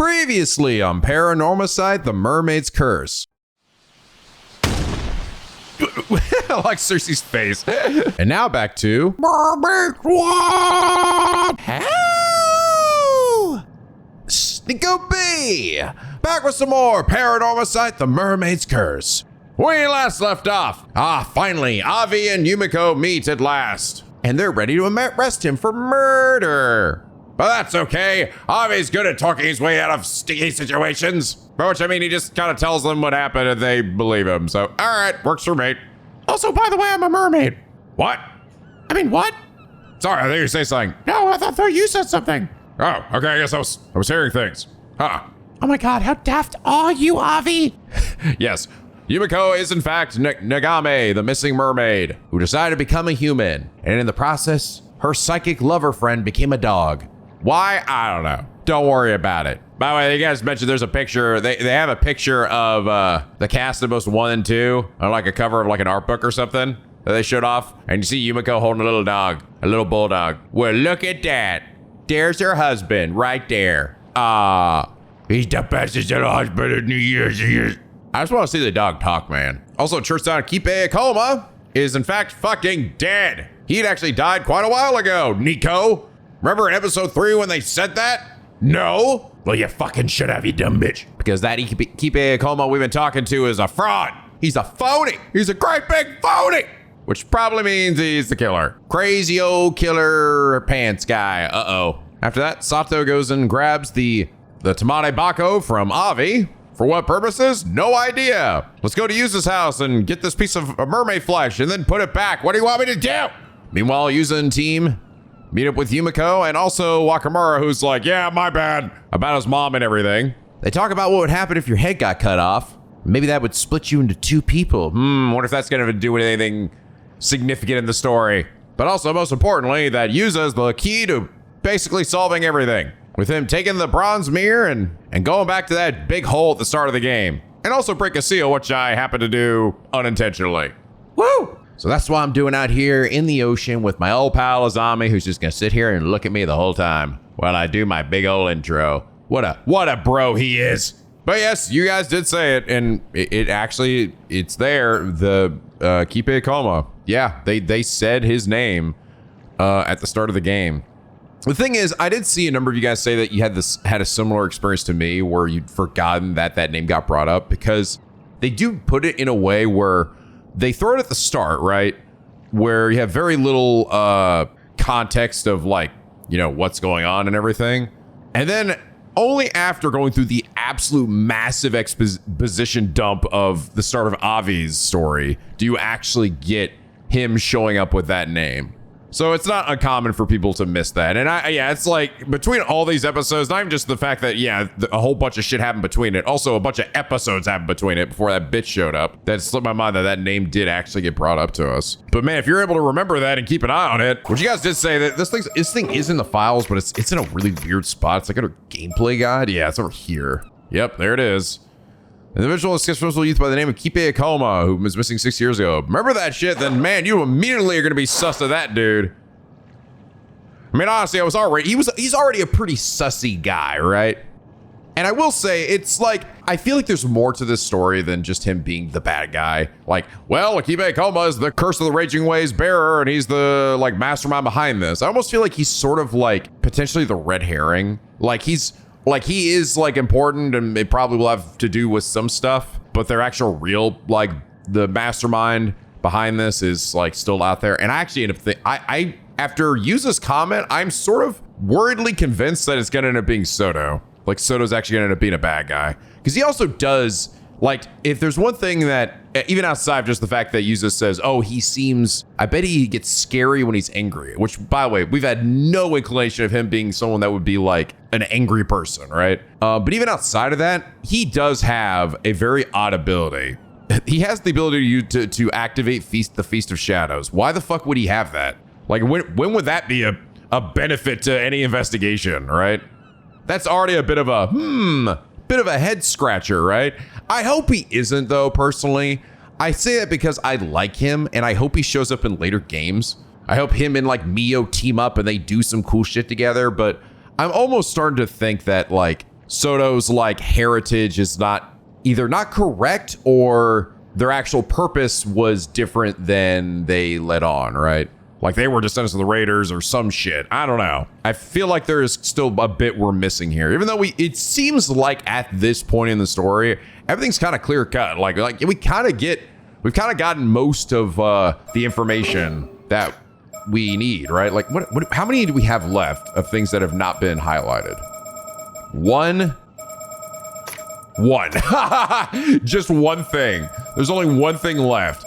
Previously on Paranormasight, the Mermaid's Curse. I like Cersei's face. And now back to Mermaid Squad. How? NicoB! Back with some more Paranormasight, the Mermaid's Curse. We last left off. Finally, Avi and Yumiko meet at last. And they're ready to arrest him for murder. But that's okay. Avi's good at talking his way out of sticky situations. By which I mean, he just kind of tells them what happened and they believe him. So, all right, works for me. Also, by the way, I'm a mermaid. What? I mean, what? Sorry, I thought you were saying something. No, I thought you said something. Oh, okay, I guess I was hearing things. Huh. Oh my God, how daft are you, Avi? Yes, Yumiko is in fact Nagame, the missing mermaid, who decided to become a human. And in the process, her psychic lover friend became a dog. Why? I don't know. Don't worry about it. By the way, you guys mentioned there's a picture. They have a picture of the cast of most 1 and 2 on like a cover of like an art book or something that they showed off. And you see Yumiko holding a little dog, a little bulldog. Well, look at that. There's her husband right there. He's the bestest little husband in the years. I just want to see the dog talk, man. Also, turns out Kipei is in fact fucking dead. He'd actually died quite a while ago, Nico. Remember in episode 3 when they said that? No? Well, you fucking should have, you dumb bitch. Because that Kipei we've been talking to is a fraud. He's a phony. He's a great big phony. Which probably means he's the killer. Crazy old killer pants guy. Uh-oh. After that, Sato goes and grabs the Tamade Bako from Avi. For what purposes? No idea. Let's go to Yuza's house and get this piece of mermaid flesh and then put it back. What do you want me to do? Meanwhile, Yuza and team meet up with Yumiko and also Wakamura, who's like, yeah, my bad, about his mom and everything. They talk about what would happen if your head got cut off. Maybe that would split you into 2 people. Wonder if that's gonna do anything significant in the story. But also, most importantly, that Yuza is the key to basically solving everything. With him taking the bronze mirror and going back to that big hole at the start of the game. And also break a seal, which I happen to do unintentionally. Woo! So that's what I'm doing out here in the ocean with my old pal Azami, who's just gonna sit here and look at me the whole time while I do my big old intro. What a bro he is. But yes, you guys did say it, and it actually, it's there, the Kipei. Yeah, they said his name at the start of the game. The thing is, I did see a number of you guys say that you had a similar experience to me where you'd forgotten that name got brought up, because they do put it in a way where they throw it at the start, right? Where you have very little context of like, you know, what's going on and everything. And then only after going through the absolute massive exposition dump of the start of Avi's story do you actually get him showing up with that name. So it's not uncommon for people to miss that. And it's like between all these episodes, not even just the fact that, a whole bunch of shit happened between it. Also, a bunch of episodes happened between it before that bitch showed up. That slipped my mind that name did actually get brought up to us. But man, if you're able to remember that and keep an eye on it, which you guys did say that this thing is in the files, but it's in a really weird spot. It's like in a gameplay guide. Yeah, it's over here. Yep, there it is. An individual is successful youth by the name of Kipei, who was missing 6 years ago. Remember that shit? Then man, you immediately are gonna be sus to that dude. I mean, honestly, he's already a pretty sussy guy, right? And I will say, it's like, I feel like there's more to this story than just him being the bad guy. Like, well, Kipei is the Curse of the Raging Waves bearer, and he's the like mastermind behind this. I almost feel like he's sort of like potentially the red herring. Like he is like important and it probably will have to do with some stuff, but their actual real, like the mastermind behind this is like still out there. And I actually end up thinking, after Yuza's comment, I'm sort of worriedly convinced that it's gonna end up being Soto. Like Soto's actually gonna end up being a bad guy. Because he also does, like, if there's one thing that, even outside of just the fact that Yuza says, oh, I bet he gets scary when he's angry. Which, by the way, we've had no inclination of him being someone that would be like an angry person, right? But even outside of that, he does have a very odd ability. He has the ability to activate the Feast of Shadows. Why the fuck would he have that? Like, when would that be a benefit to any investigation, right? That's already a bit of a head scratcher, right? I hope he isn't, though, personally. I say that because I like him, and I hope he shows up in later games. I hope him and, like, Mio team up and they do some cool shit together, but I'm almost starting to think that, like, Soto's like heritage is either not correct or their actual purpose was different than they let on, right? Like they were descendants of the Raiders or some shit. I don't know. I feel like there is still a bit we're missing here. Even though it seems like at this point in the story, everything's kind of clear cut. Like we've kind of gotten most of the information that we need, right? Like how many do we have left of things that have not been highlighted? One. Just one thing. There's only one thing left.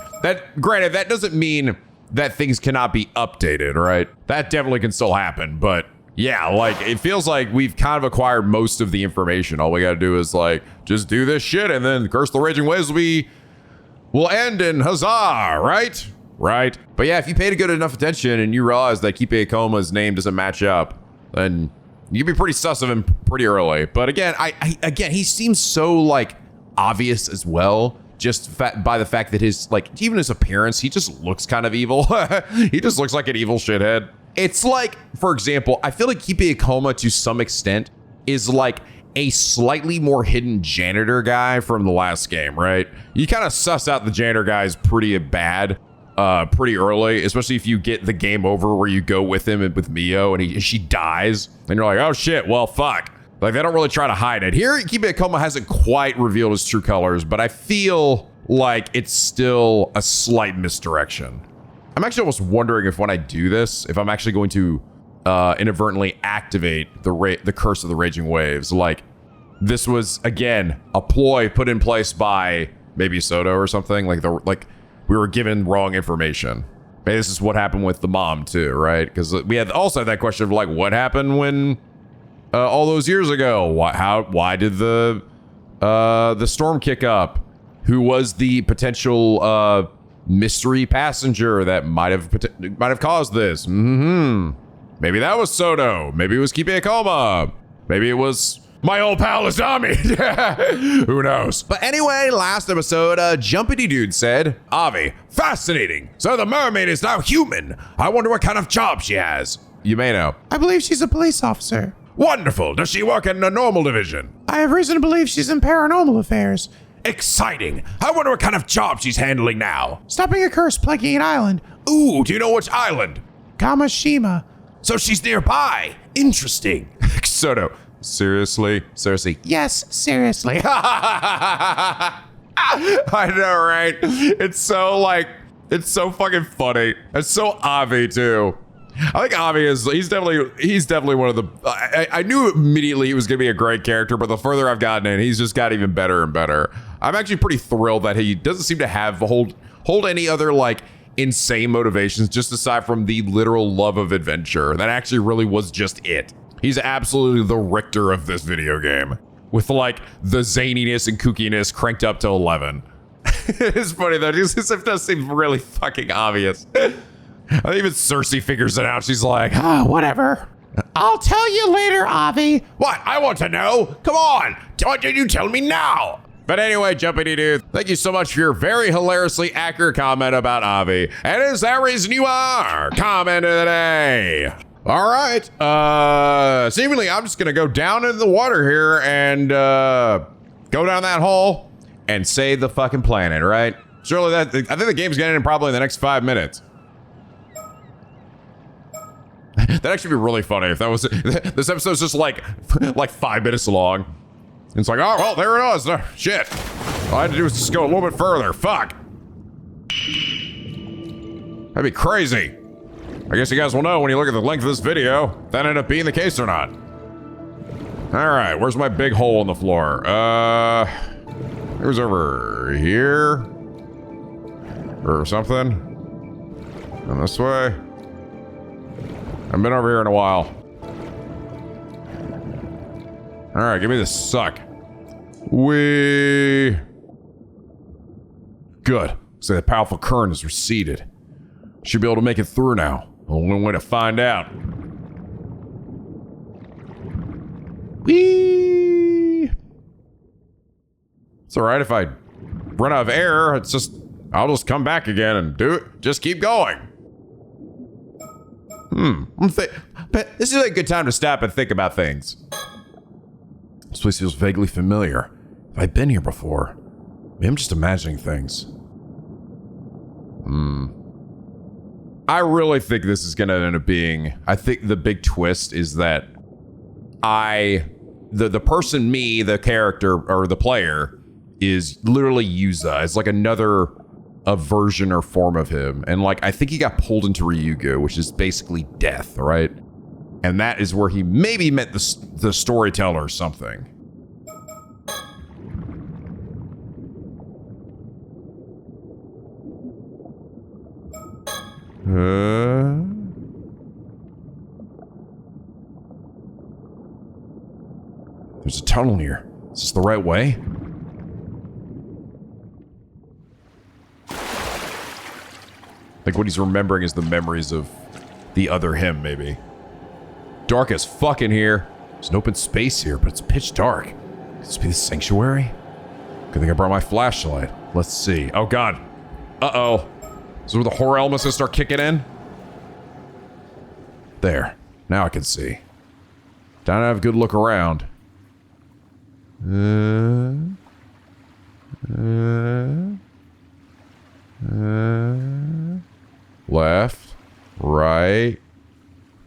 Granted, that doesn't mean that things cannot be updated, right? That definitely can still happen, but yeah, like it feels like we've kind of acquired most of the information. All we gotta do is like just do this shit, and then Curse the Raging Waves will end in huzzah, right? Right. But yeah, if you paid a good enough attention and you realize that Kipe Koma's name doesn't match up, then you'd be pretty sus of him pretty early. But again, again, he seems so like obvious as well. Just by the fact that even his appearance, he just looks kind of evil. He just looks like an evil shithead. It's like, for example, I feel like Kipe Koma to some extent is like a slightly more hidden janitor guy from the last game, right? You kind of suss out the janitor guys pretty bad, pretty early, especially if you get the game over where you go with him and with Mio and she dies and you're like, oh shit, well, fuck. Like they don't really try to hide it. Here, Kipe Koma hasn't quite revealed his true colors, but I feel like it's still a slight misdirection. I'm actually almost wondering if when I do this, if I'm actually going to inadvertently activate the Curse of the Raging Waves. Like this was, again, a ploy put in place by maybe Soto or something. Like we were given wrong information. Maybe this is what happened with the mom too, right? Because we had also that question of like, what happened when all those years ago? Why did the storm kick up? Who was the potential mystery passenger that might have caused this? Maybe that was Soto. Maybe it was Kipe Koma. Maybe it was my old pal Azami. Who knows? But anyway, last episode, Jumpity Dude said, Avi, fascinating. So the mermaid is now human. I wonder what kind of job she has. You may know. I believe she's a police officer. Wonderful. Does she work in the normal division? I have reason to believe she's in paranormal affairs. Exciting. I wonder what kind of job she's handling now. Stopping a curse plaguing an island. Ooh, do you know which island? Kamashima. So she's nearby. Interesting. Soto. Seriously? Yes, seriously. I know, right? It's so fucking funny. It's so Avi too. I think Avi he's definitely one of the, I knew immediately he was going to be a great character, but the further I've gotten in, he's just got even better and better. I'm actually pretty thrilled that he doesn't seem to have hold any other like insane motivations, just aside from the literal love of adventure. That actually really was just it. He's absolutely the Richter of this video game, with like the zaniness and kookiness cranked up to 11. It's funny though, this does seem really fucking obvious. I think even Cersei figures it out. She's like, whatever. I'll tell you later, Avi. What? I want to know. Come on. Why did you tell me now? But anyway, Jumpity Dude, thank you so much for your very hilariously accurate comment about Avi. And is that reason you are comment of the day? All right. Seemingly, I'm just going to go down into the water here and go down that hole and save the fucking planet, right? Surely I think the game's getting in probably in the next 5 minutes. That'd actually be really funny if that was this episode's just like 5 minutes long. It's like, oh well, there it is. Shit. All I had to do was just go a little bit further. Fuck. That'd be crazy. I guess you guys will know when you look at the length of this video, if that ended up being the case or not. All right, where's my big hole in the floor? It was over here or something. And this way. I've been over here in a while. All right, give me this suck. Good. So the powerful current is receded. Should be able to make it through now. Only way to find out. Whee! It's all right if I run out of air. I'll just come back again and do it. Just keep going. But this is a good time to stop and think about things. This place feels vaguely familiar. Have I been here before? Maybe I'm just imagining things. I really think this is gonna end up being... I think the big twist is that the person, me, the character, or the player, is literally Yuza. It's like a version or form of him. And like, I think he got pulled into Ryugu, which is basically death, right? And that is where he maybe met the storyteller or something. There's a tunnel here. Is this the right way? Like what he's remembering is the memories of the other him, maybe. Dark as fuck in here. There's an open space here, but it's pitch dark. Could this be the sanctuary? Good thing I brought my flashlight. Let's see. Oh god. Uh-oh. Is this where the horror elements gonna start kicking in? There. Now I can see. Time to have a good look around. Left. Right.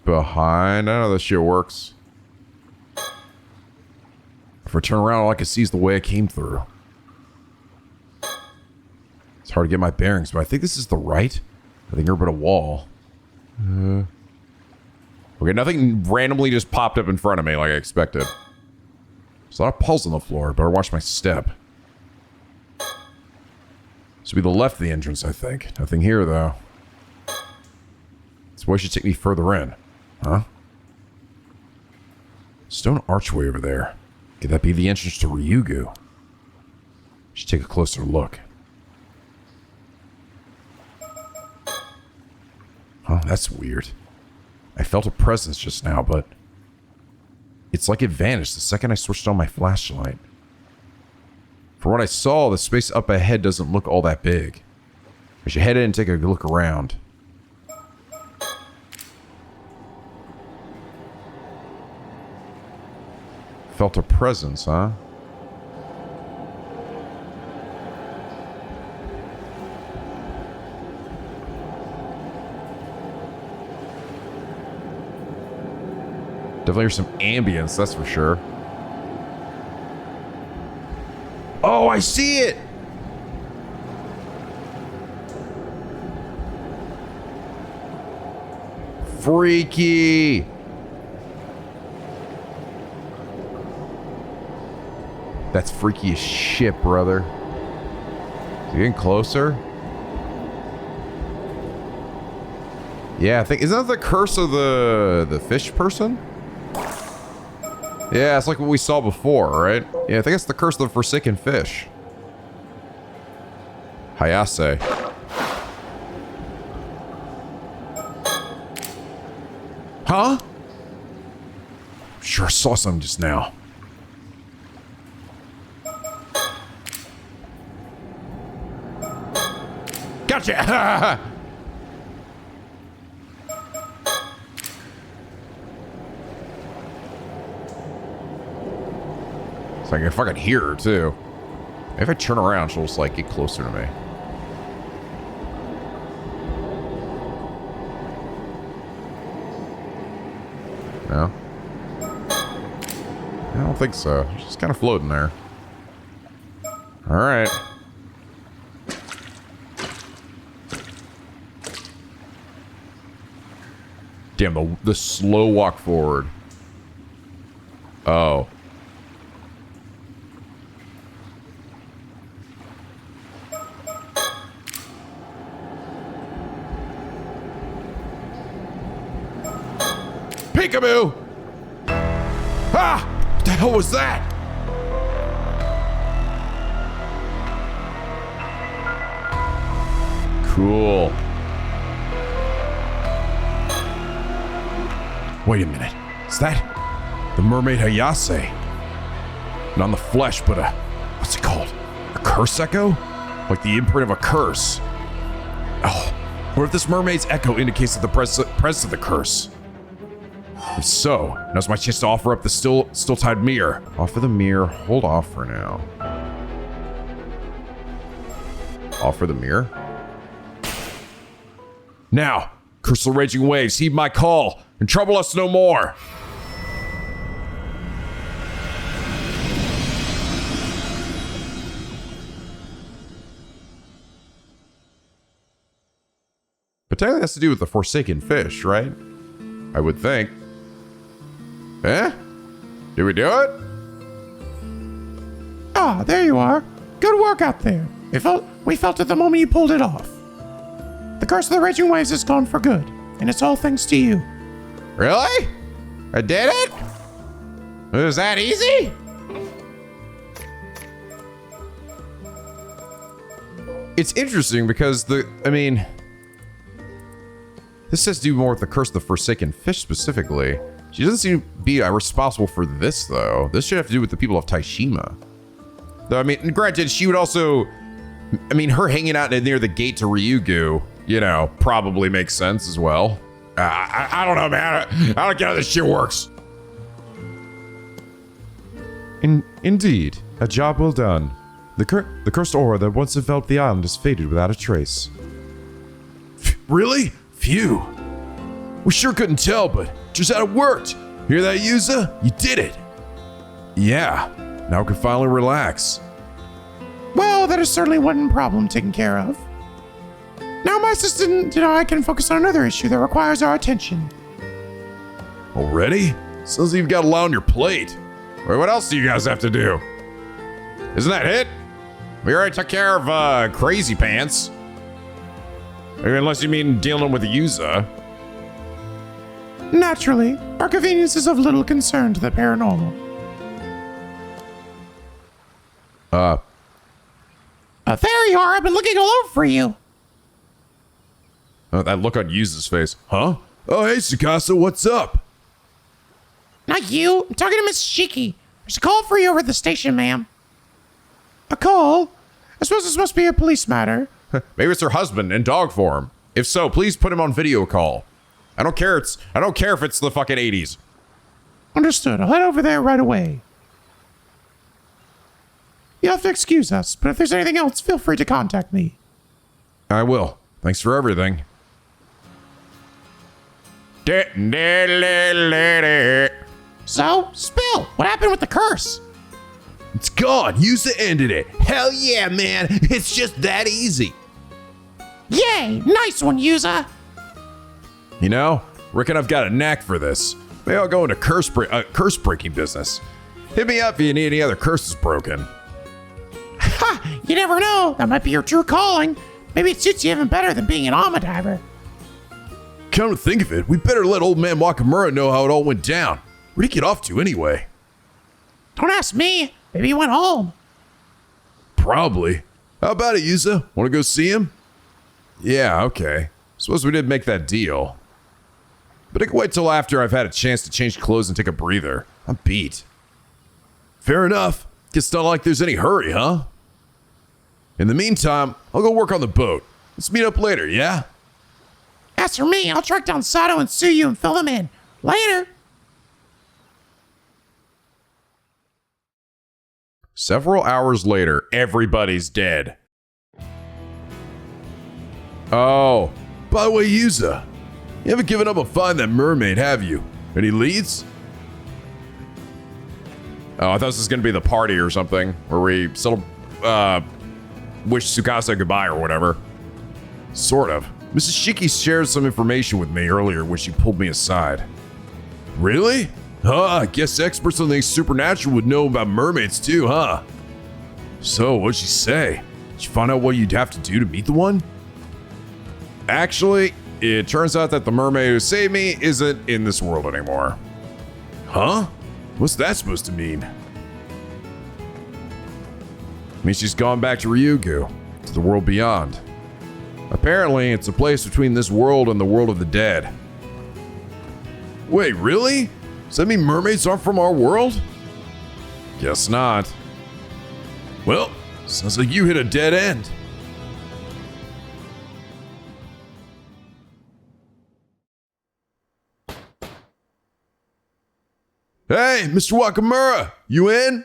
Behind. I know this shit works. If I turn around, all I can see is the way I came through. It's hard to get my bearings, but I think this is the right. I think we're but a wall. Okay, nothing randomly just popped up in front of me like I expected. There's a lot of puzzles on the floor. Better watch my step. This would be the left of the entrance, I think. Nothing here, though. This way should take me further in. Huh? Stone archway over there. Could that be the entrance to Ryugu? Should take a closer look. Huh, that's weird. I felt a presence just now, but it's like it vanished the second I switched on my flashlight. From what I saw, the space up ahead doesn't look all that big. I should head in and take a look around. Felt a presence, huh? Definitely hear some ambience, that's for sure. Oh, I see it! Freaky! That's freaky as shit, brother. Is he getting closer? Yeah, I think... Isn't that the curse of the fish person? Yeah, it's like what we saw before, right? Yeah, I think it's the curse of the forsaken fish. Hayase. Huh? Sure, I saw something just now. Gotcha! It's like if I could hear her too. If I turn around, she'll just like get closer to me. No? I don't think so. She's just kind of floating there. Alright. Damn, the slow walk forward. Oh. Peekaboo! Ah! What the hell was that? Cool. Wait a minute. Is that the mermaid Hayase? Not the flesh, but a... what's it called? A curse echo? Like the imprint of a curse. Oh, what if this mermaid's echo indicates that the presence of the curse? If so, now's my chance to offer up the still-tied mirror. Offer the mirror. Hold off for now. Offer the mirror. Now, curse the raging waves, heed my call, and trouble us no more. But technically that's to do with the Forsaken Fish, right? I would think. Eh? Did we do it? Ah, there you are. Good work out there. We felt it the moment you pulled it off. The curse of the raging waves is gone for good, and it's all thanks to you. Really? I did it? It was that easy? It's interesting because this has to do more with the curse of the Forsaken Fish specifically. She doesn't seem to be responsible for this, though. This should have to do with the people of Taishima. Though, granted, she would also... her hanging out near the gate to Ryugu, probably makes sense as well. I don't know, man. I don't get how this shit works. Indeed, a job well done. The cursed aura that once enveloped the island has faded without a trace. Really? Phew. We sure couldn't tell, but just how it worked. Hear that, Yuza? You did it. Yeah, now we can finally relax. Well, that is certainly one problem taken care of. Now my assistant and I can focus on another issue that requires our attention. Already? Sounds like you've got a lot on your plate. Wait, what else do you guys have to do? Isn't that it? We already took care of Crazy Pants. Unless you mean dealing with Yuza. Naturally, our convenience is of little concern to the paranormal. There you are. I've been looking all over for you. Oh, that look on Yuza's face. Huh? Oh, hey, Tsukasa, what's up? Not you. I'm talking to Miss Shiki. There's a call for you over at the station, ma'am. A call? I suppose this must be a police matter. Maybe it's her husband in dog form. If so, please put him on video call. I don't care if it's the fucking 80s. Understood. I'll head over there right away. You'll have to excuse us, but if there's anything else, feel free to contact me. I will. Thanks for everything. So, spill. What happened with the curse? It's gone. Yuza ended it. Hell yeah, man. It's just that easy. Yay. Nice one, Yuza. Reckon I've got a knack for this. Maybe I'll go into curse breaking business. Hit me up if you need any other curses broken. Ha! You never know. That might be your true calling. Maybe it suits you even better than being an armor diver. Come to think of it, we better let old man Wakamura know how it all went down. Where'd he get off to anyway? Don't ask me. Maybe he went home. Probably. How about it, Yuza? Want to go see him? Yeah, okay. Suppose we did make that deal. But I can wait till after I've had a chance to change clothes and take a breather. I'm beat. Fair enough. Guess not like there's any hurry, huh? In the meantime, I'll go work on the boat. Let's meet up later, yeah? As for me, I'll track down Sato and Tsuyu and fill them in. Later. Several hours later, everybody's dead. Oh, by the way, Yuza, you haven't given up on finding that mermaid, have you? Any leads? Oh, I thought this was gonna be the party or something, where we still, wish Tsukasa goodbye or whatever. Sort of. Mrs. Shiki shared some information with me earlier when she pulled me aside. Really? I guess experts on things supernatural would know about mermaids too, huh? So, what'd she say? Did you find out what you'd have to do to meet the one? Actually, it turns out that the mermaid who saved me isn't in this world anymore. Huh? What's that supposed to mean? It means she's gone back to Ryugu, to the world beyond. Apparently, it's a place between this world and the world of the dead. Wait, really? Does that mean mermaids aren't from our world? Guess not. Well, sounds like you hit a dead end. Hey, Mr. Wakamura, you in?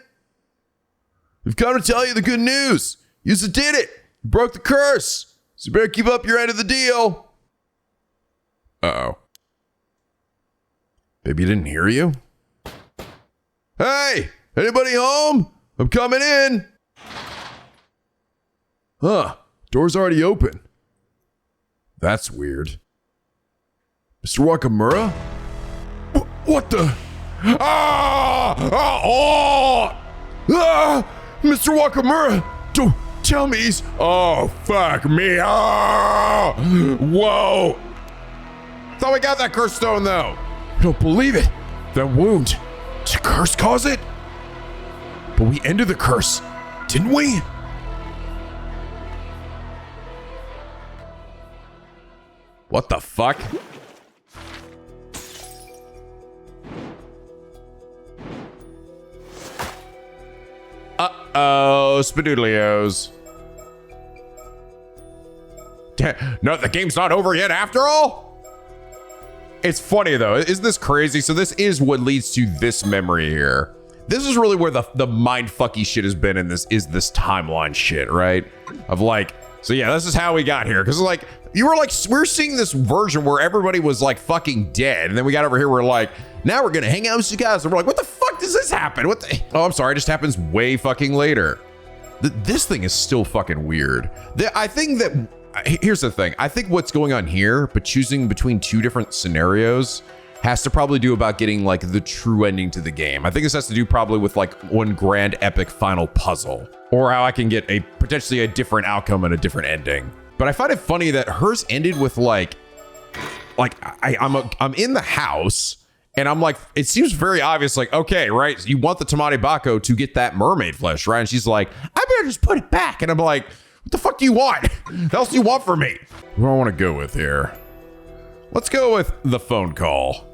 We've come to tell you the good news. You did it. You broke the curse. So you better keep up your end of the deal. Uh-oh. Baby didn't hear you? Hey, anybody home? I'm coming in. Huh, door's already open. That's weird. Mr. Wakamura? What the? Mr. Wakamura, don't tell me he's... Oh, fuck me. Whoa. Thought we got that curse stone, though. I don't believe it. That wound. Did the curse cause it? But we ended the curse, didn't we? What the fuck? Uh-oh, Spadoodlios. No, the game's not over yet after all? It's funny though, isn't this crazy? So this is what leads to this memory here. This is really where the mindfucky shit has been in this timeline shit, right? Of like, so yeah, this is how we got here. Cause like, we're seeing this version where everybody was like fucking dead. And then we got over here, we're like, now we're gonna hang out with you guys. And we're like, what the fuck does this happen? What the? Oh, I'm sorry, it just happens way fucking later. This thing is still fucking weird. I think that, here's the thing. I think what's going on here, but choosing between two different scenarios has to probably do about getting like the true ending to the game. I think this has to do probably with like one grand epic final puzzle, or how I can get potentially a different outcome and a different ending. But I find it funny that hers ended with like I'm in the house and I'm like, it seems very obvious, like, okay, right, you want the Tamari Bako to get that mermaid flesh, right? And she's like, I better just put it back. And I'm like, what the fuck do you want? What else do you want from me? Who do I want to go with here? Let's go with the phone call.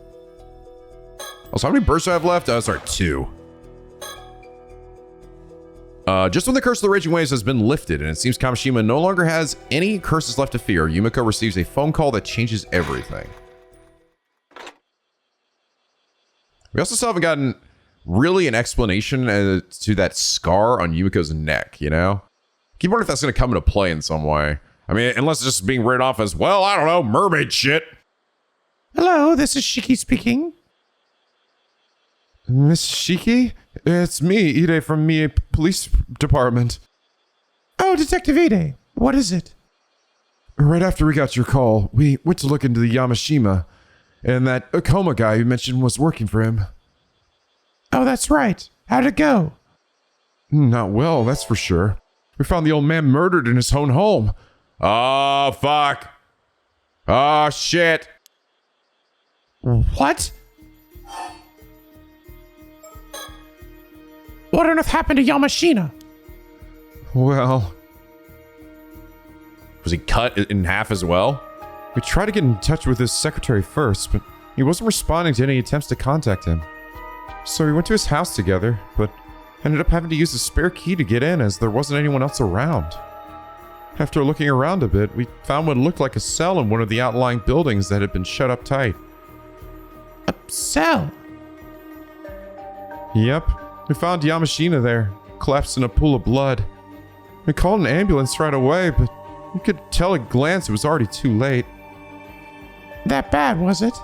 Also, how many bursts do I have left? Oh, sorry, 2. Just when the curse of the raging waves has been lifted and it seems Kamishima no longer has any curses left to fear, Yumiko receives a phone call that changes everything. We also still haven't gotten really an explanation as to that scar on Yumiko's neck, you know? Keep wondering if that's going to come into play in some way. I mean, unless it's just being written off as, well, I don't know, mermaid shit. Hello, this is Shiki speaking. Miss Shiki? It's me, Ide from Mie Police Department. Oh, Detective Ide. What is it? Right after we got your call, we went to look into the Yamashima, and that Akoma guy you mentioned was working for him. Oh, that's right. How'd it go? Not well, that's for sure. We found the old man murdered in his own home. Oh, fuck. Oh, shit. What? What on earth happened to Yamashina? Well... Was he cut in half as well? We tried to get in touch with his secretary first, but he wasn't responding to any attempts to contact him. So we went to his house together, but ended up having to use a spare key to get in as there wasn't anyone else around. After looking around a bit, we found what looked like a cell in one of the outlying buildings that had been shut up tight. A cell? Yep. We found Yamashina there, collapsed in a pool of blood. We called an ambulance right away, but you could tell at a glance it was already too late. That bad, was it?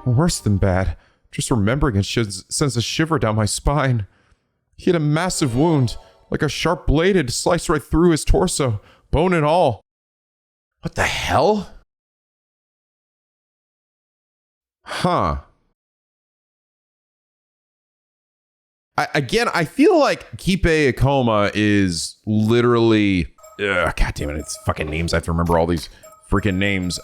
Worse than bad. Just remembering it sends a shiver down my spine. He had a massive wound, like a sharp blade had sliced right through his torso, bone and all. What the hell? Huh. I feel like Kipe Akoma is literally... God damn it, it's fucking names. I have to remember all these freaking names.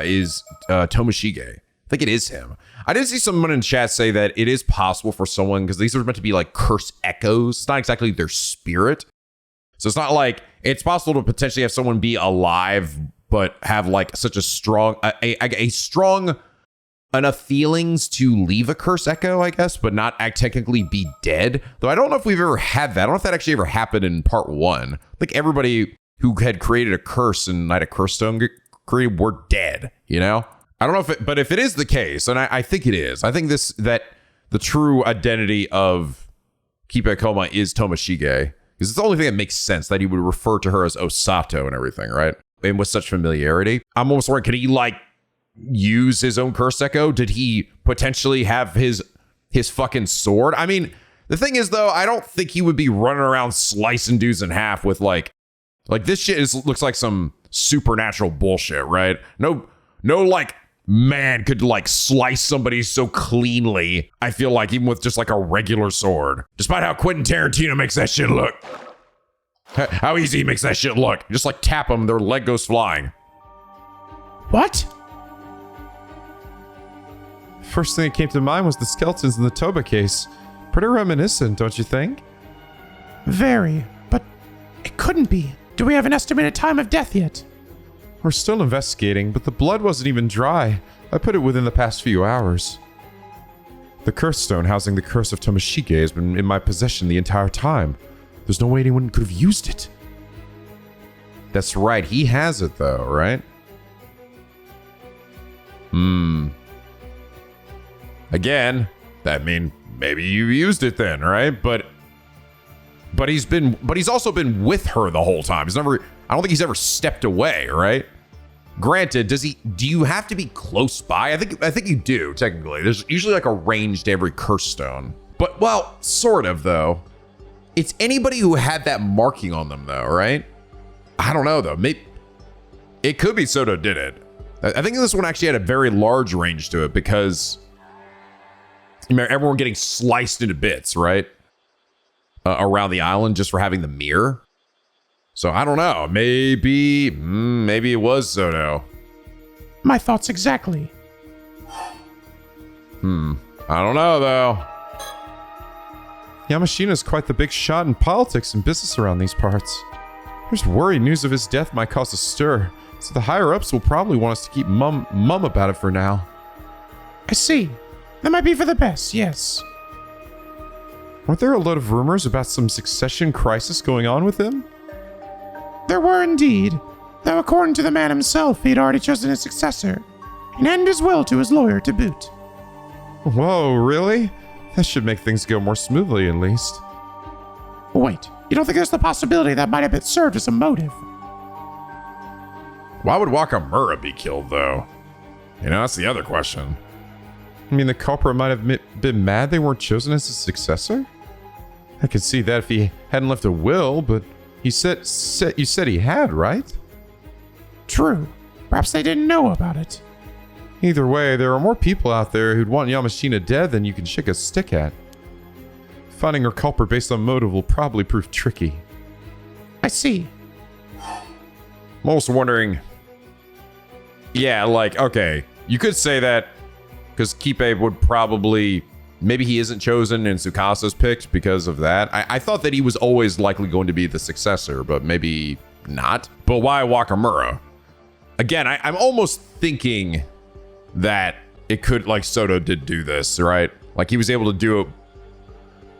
Is Tomoshige. I think it is him. I did see someone in chat say that it is possible for someone, because these are meant to be like curse echoes. It's not exactly their spirit. So it's not like, it's possible to potentially have someone be alive, but have like such a strong, a strong enough feelings to leave a curse echo, I guess, but not technically be dead. Though I don't know if we've ever had that. I don't know if that actually ever happened in part 1. I think everybody who had created a curse and had a curse stone created were dead, you know? I don't know if it, but if it is the case, and I think it is, I think that the true identity of Kipe Koma is Tomoshige. Because it's the only thing that makes sense that he would refer to her as Osato and everything, right? And with such familiarity. I'm almost wondering, could he like use his own curse echo? Did he potentially have his fucking sword? I mean, the thing is though, I don't think he would be running around slicing dudes in half with like this shit looks like some supernatural bullshit, right? No like man could like slice somebody so cleanly. I feel like even with just like a regular sword, despite how Quentin Tarantino makes that shit look. How easy he makes that shit look. Just like tap them, their leg goes flying. What? First thing that came to mind was the skeletons in the Toba case. Pretty reminiscent, don't you think? Very, but it couldn't be. Do we have an estimated time of death yet? We're still investigating, but the blood wasn't even dry. I put it within the past few hours. The curse stone housing the curse of Tomoshige has been in my possession the entire time. There's no way anyone could have used it. That's right, he has it though, right? Again, that mean maybe you used it then, right? But he's also been with her the whole time. I don't think he's ever stepped away, right? Granted, do you have to be close by? I think you do, technically. There's usually like a range to every curse stone. But, well, sort of, though. It's anybody who had that marking on them, though, right? I don't know, though. Maybe it could be Soto did it. I think this one actually had a very large range to it because everyone getting sliced into bits, right? Around the island just for having the mirror. So I don't know. Maybe it was Soto. My thoughts exactly. I don't know though. Yamashina's quite the big shot in politics and business around these parts. There's worry news of his death might cause a stir, so the higher-ups will probably want us to keep mum about it for now. I see. That might be for the best, yes. Weren't there a lot of rumors about some succession crisis going on with him? There were indeed, though according to the man himself, he had already chosen his successor, and handed his will to his lawyer to boot. Whoa, really? That should make things go more smoothly, at least. Wait, you don't think there's the possibility that might have been served as a motive? Why would Wakamura be killed, though? You know, that's the other question. I mean, the culprit might have been mad they weren't chosen as his successor? I could see that if he hadn't left a will, but you said he had, right? True. Perhaps they didn't know about it. Either way, there are more people out there who'd want Yamashina dead than you can shake a stick at. Finding her culprit based on motive will probably prove tricky. I see. I'm also wondering... Yeah, like, okay. You could say that because Kipe would probably... Maybe he isn't chosen and Tsukasa's picked because of that. I thought that he was always likely going to be the successor, but maybe not. But why Wakamura? Again, I'm almost thinking that it could, like, Soto did do this, right? Like, he was able to do it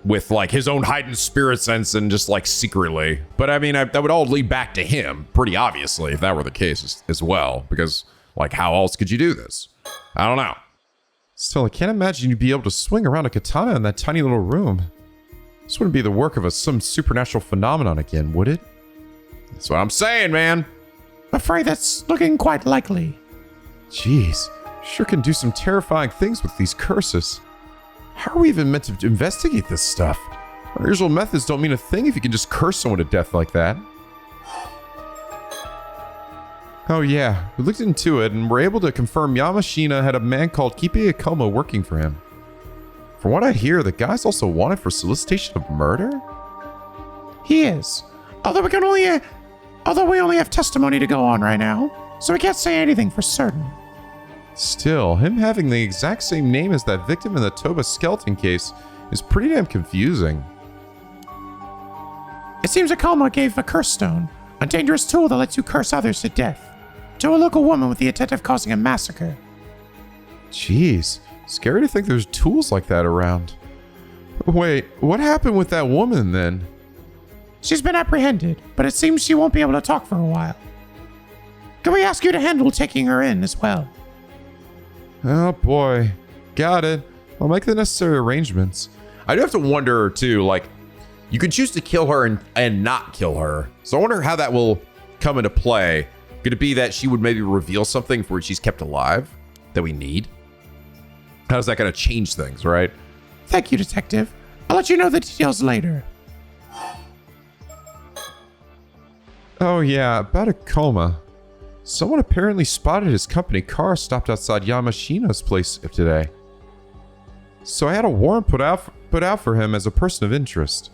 with, like, his own heightened spirit sense and just, like, secretly. But, I mean, that would all lead back to him, pretty obviously, if that were the case as well. Because, like, how else could you do this? I don't know. Still, I can't imagine you'd be able to swing around a katana in that tiny little room. This wouldn't be the work of some supernatural phenomenon again, would it? That's what I'm saying, man. I'm afraid that's looking quite likely. Jeez, sure can do some terrifying things with these curses. How are we even meant to investigate this stuff? Our usual methods don't mean a thing if you can just curse someone to death like that. Oh yeah, we looked into it and were able to confirm Yamashina had a man called Kipe Akoma working for him. From what I hear, the guy's also wanted for solicitation of murder? He is. Although we only have testimony to go on right now, so we can't say anything for certain. Still, him having the exact same name as that victim in the Toba skeleton case is pretty damn confusing. It seems Akoma gave a curse stone, a dangerous tool that lets you curse others to death, to a local woman with the intent of causing a massacre. Jeez, scary to think there's tools like that around. Wait, what happened with that woman then? She's been apprehended, but it seems she won't be able to talk for a while. Can we ask you to handle taking her in as well? Oh boy, got it. I'll make the necessary arrangements. I do have to wonder too, like, you could choose to kill her and not kill her. So I wonder how that will come into play. Could it be that she would maybe reveal something for which she's kept alive that we need? How's that going to change things, right? Thank you, Detective. I'll let you know the details later. Oh yeah, about a coma. Someone apparently spotted his company car stopped outside Yamashina's place today. So I had a warrant put out for him as a person of interest.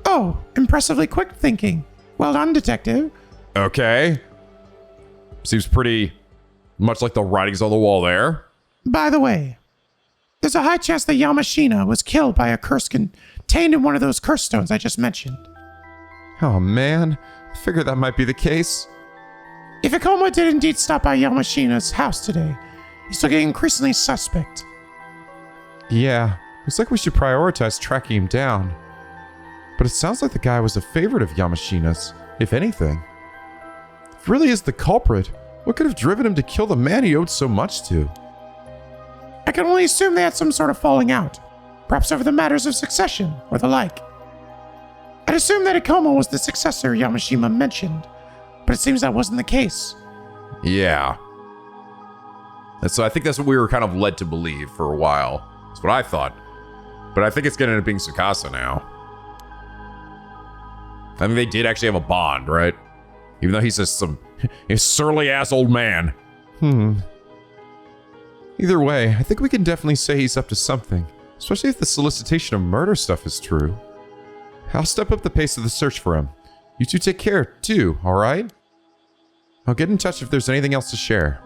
Oh, impressively quick thinking. Well done, Detective. Okay. Seems pretty much like the writings on the wall there. By the way, there's a high chance that Yamashina was killed by a curse contained in one of those curse stones I just mentioned. Oh man, I figured that might be the case. If Ikoma did indeed stop by Yamashina's house today, he's looking increasingly suspect. Yeah, looks like we should prioritize tracking him down. But it sounds like the guy was a favorite of Yamashina's, if anything. If he really is the culprit, what could have driven him to kill the man he owed so much to? I can only assume they had some sort of falling out, perhaps over the matters of succession or the like. I'd assume that Ikoma was the successor Yamashina mentioned, but it seems that wasn't the case. Yeah. And so I think that's what we were kind of led to believe for a while. That's what I thought. But I think it's going to end up being Tsukasa now. I mean, they did actually have a bond, right? Even though he's just a surly ass old man. Either way, I think we can definitely say he's up to something, especially if the solicitation of murder stuff is true. I'll step up the pace of the search for him. You two take care, too, alright? I'll get in touch if there's anything else to share.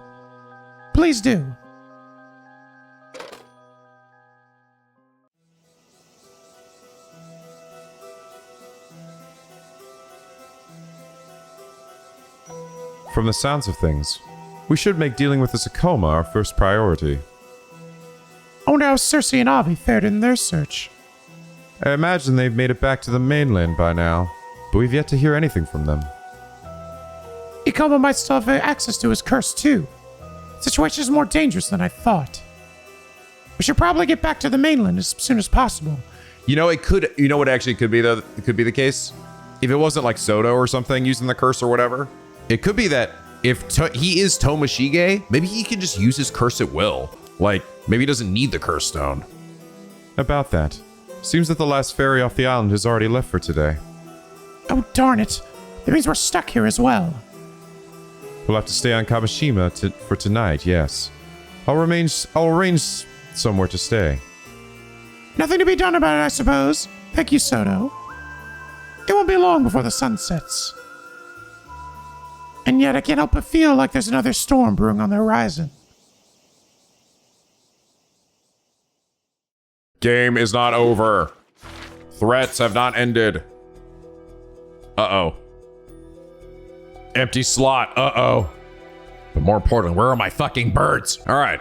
Please do. From the sounds of things, we should make dealing with the Sakoma our first priority. I wonder how Cersei and Avi fared in their search. I imagine they've made it back to the mainland by now, but we've yet to hear anything from them. Ikoma might still have access to his curse too. The situation is more dangerous than I thought. We should probably get back to the mainland as soon as possible. You know, you know what actually could be though? It could be the case? If it wasn't like Soto or something using the curse or whatever, it could be that if he is Tomoshige, maybe he can just use his curse at will. Like, maybe he doesn't need the curse stone. About that, seems that the last ferry off the island has already left for today. Oh darn it. That means we're stuck here as well. We'll have to stay on Kamishima for tonight, yes. I'll arrange somewhere to stay. Nothing to be done about it, I suppose. Thank you, Soto. It won't be long before the sun sets. And yet I can't help but feel like there's another storm brewing on the horizon. Game is not over. Threats have not ended. Uh-oh. Empty slot. Uh-oh. But more importantly, where are my fucking birds? All right.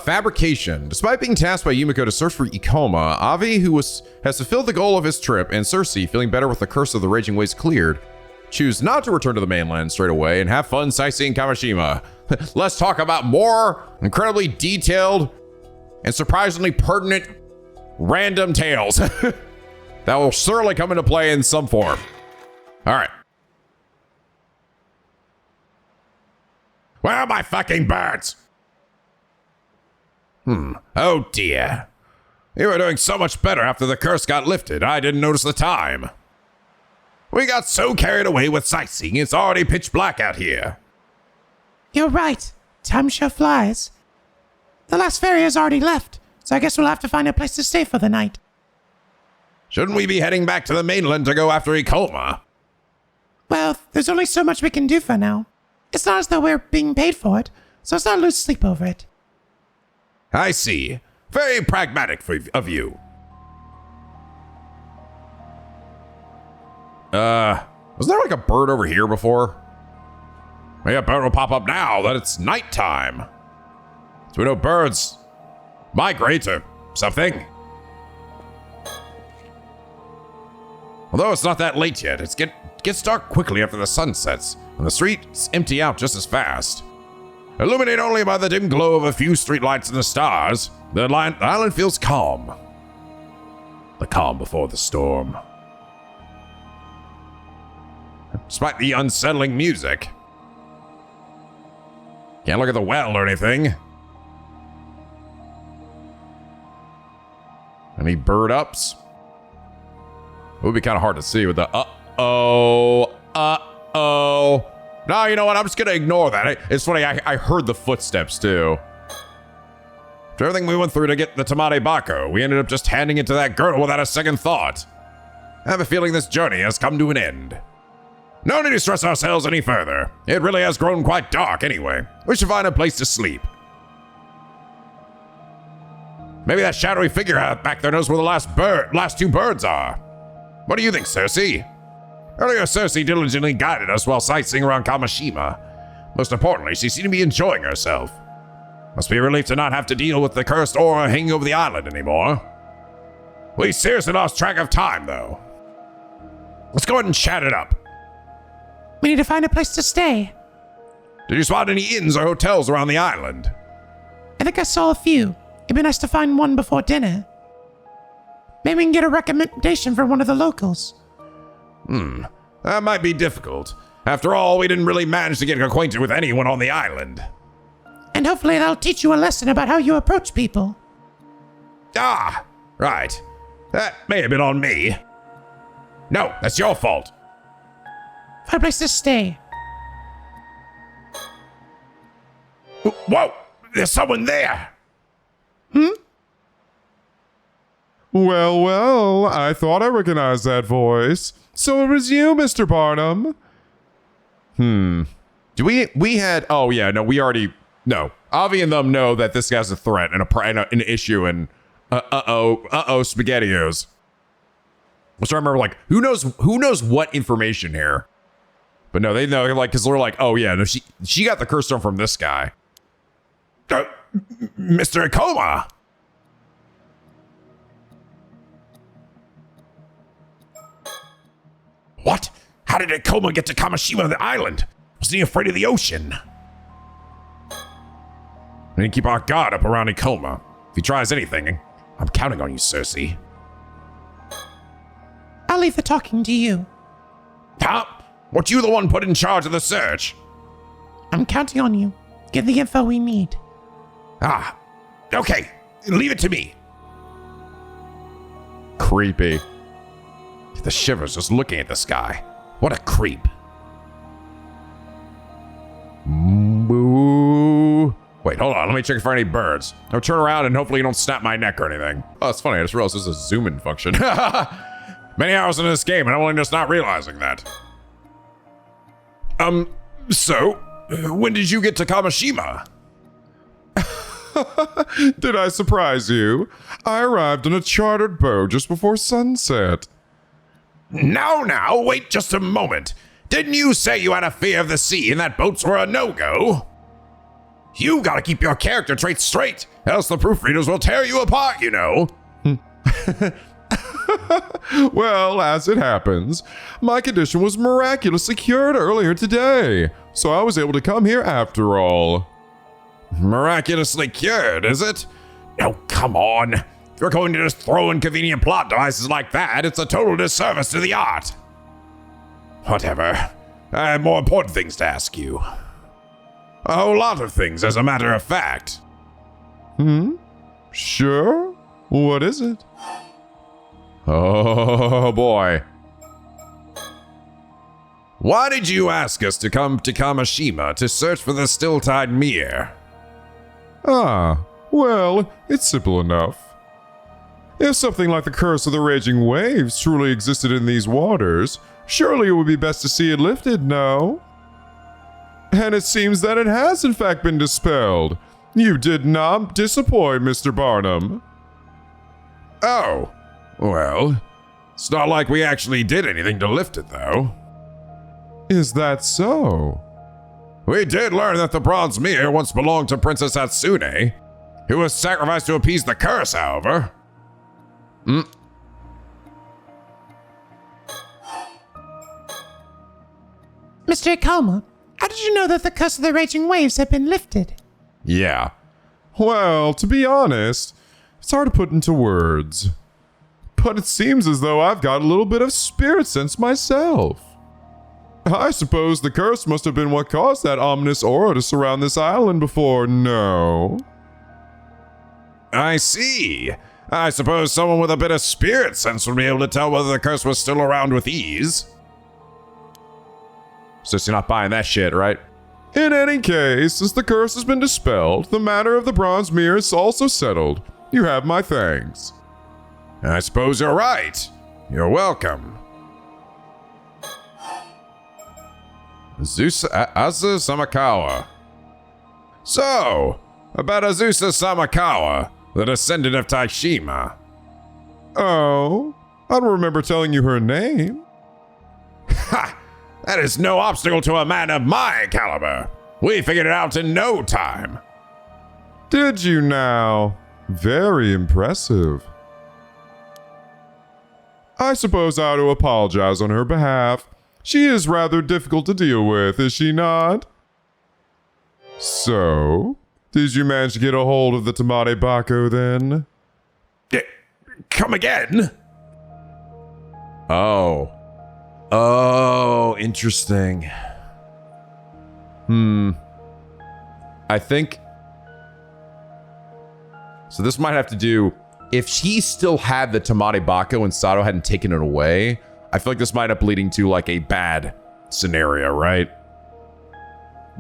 Fabrication. Despite being tasked by Yumiko to search for Ikoma, Avi, who has fulfilled the goal of his trip, and Cersei, feeling better with the curse of the Raging Waves cleared, choose not to return to the mainland straight away and have fun sightseeing Kamishima. Let's talk about more incredibly detailed and surprisingly pertinent random tales that will certainly come into play in some form. All right. Where are my fucking birds? Oh dear. You were doing so much better after the curse got lifted. I didn't notice the time. We got so carried away with sightseeing, it's already pitch black out here. You're right. Time sure flies. The last ferry has already left, so I guess we'll have to find a place to stay for the night. Shouldn't we be heading back to the mainland to go after Ikoma? Well, there's only so much we can do for now. It's not as though we're being paid for it, so let's not lose sleep over it. I see. Very pragmatic of you. Was there like a bird over here before? Maybe a bird will pop up now that it's nighttime. So we know birds migrate or something. Although it's not that late yet, it gets dark quickly after the sun sets, and the streets empty out just as fast. Illuminated only by the dim glow of a few streetlights and the stars, The island feels calm. The calm before the storm. Despite the unsettling music. Can't look at the well or anything. Any bird ups? It would be kind of hard to see with the uh-oh. No, you know what? I'm just going to ignore that. It's funny, I heard the footsteps too. After everything we went through to get the Tamade Bako, we ended up just handing it to that girl without a second thought. I have a feeling this journey has come to an end. No need to stress ourselves any further. It really has grown quite dark anyway. We should find a place to sleep. Maybe that shadowy figure out back there knows where the last two birds are. What do you think, Cersei? Earlier, Cersei diligently guided us while sightseeing around Kamishima. Most importantly, she seemed to be enjoying herself. Must be a relief to not have to deal with the cursed aura hanging over the island anymore. We seriously lost track of time, though. Let's go ahead and chat it up. We need to find a place to stay. Did you spot any inns or hotels around the island? I think I saw a few. It'd be nice to find one before dinner. Maybe we can get a recommendation from one of the locals. That might be difficult. After all, we didn't really manage to get acquainted with anyone on the island. And hopefully that'll teach you a lesson about how you approach people. Ah, right. That may have been on me. No, that's your fault. Find a place to stay. Whoa, there's someone there. Well, I thought I recognized that voice. So it was you, Mr. Barnum. Do we had, oh yeah, no, we already, no. Avi and them know that this guy's a threat and an issue and SpaghettiOs. So I remember like, who knows what information here? But no, they know, like, because they're like, oh yeah, no, she got the curse stone from this guy. Mr. Ikoma. What? How did Ikoma get to Kamishima, the island? Wasn't he afraid of the ocean? We need to keep our guard up around Ikoma. If he tries anything, I'm counting on you, Cersei. I'll leave the talking to you. Huh? Weren't you the one put in charge of the search? I'm counting on you. Get the info we need. Ah, okay. Leave it to me. Creepy. The shivers just looking at this guy. What a creep. Moo. Wait, hold on. Let me check for any birds. I'll turn around and hopefully you don't snap my neck or anything. Oh, it's funny. I just realized there's a zoom in function. Many hours into this game and I'm only just not realizing that. So, when did you get to Kamishima? Did I surprise you? I arrived on a chartered boat just before sunset. Now, wait just a moment. Didn't you say you had a fear of the sea and that boats were a no-go? You gotta keep your character traits straight, else the proofreaders will tear you apart, you know. Well, as it happens, my condition was miraculously cured earlier today, so I was able to come here after all. Miraculously cured, is it? Oh, come on. If you're going to just throw in convenient plot devices like that, it's a total disservice to the art. Whatever. I have more important things to ask you. A whole lot of things, as a matter of fact. Sure? What is it? Oh, boy. Why did you ask us to come to Kamishima to search for the still-tide mere? Ah, well, it's simple enough. If something like the curse of the raging waves truly existed in these waters, surely it would be best to see it lifted, no? And it seems that it has in fact been dispelled. You did not disappoint, Mr. Barnum. Oh, well, it's not like we actually did anything to lift it, though. Is that so? We did learn that the bronze mirror once belonged to Princess Hatsune, who was sacrificed to appease the curse, however. Mr. Ikoma, how did you know that the curse of the raging waves had been lifted? Yeah. Well, to be honest, It's hard to put into words. But it seems as though I've got a little bit of spirit sense myself. I suppose the curse must have been what caused that ominous aura to surround this island before, no? I see. I suppose someone with a bit of spirit sense would be able to tell whether the curse was still around with ease. So you're not buying that shit, right? In any case, since the curse has been dispelled, the matter of the bronze mirror is also settled. You have my thanks. I suppose you're right. You're welcome. Azu Samakawa. So, about Azusa Samakawa, the descendant of Taishima. Oh, I don't remember telling you her name. Ha! That is no obstacle to a man of my caliber. We figured it out in no time. Did you now? Very impressive. I suppose I ought to apologize on her behalf. She is rather difficult to deal with, is she not? So, did you manage to get a hold of the Tamate Bako then? Come again? Oh, interesting. I think... So this might have to do... If she still had the Tamate Bako and Sato hadn't taken it away, I feel like this might end up leading to like a bad scenario, right?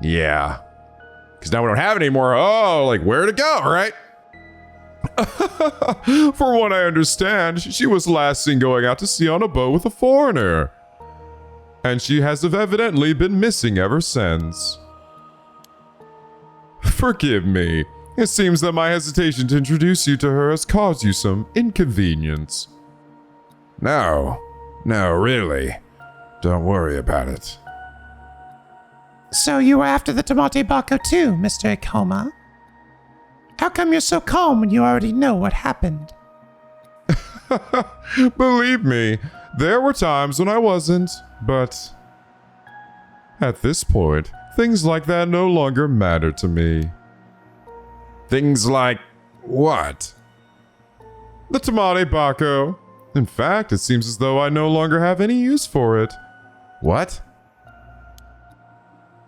Yeah. Because now we don't have it anymore. Oh, like where to go, right? For what I understand, she was last seen going out to sea on a boat with a foreigner. And she has evidently been missing ever since. Forgive me. It seems that my hesitation to introduce you to her has caused you some inconvenience. No, really. Don't worry about it. So you were after the Tamate Bako too, Mr. Ikoma? How come you're so calm when you already know what happened? Believe me, there were times when I wasn't, but... At this point, things like that no longer matter to me. Things like what? The Tamate Bako. In fact, it seems as though I no longer have any use for it. What?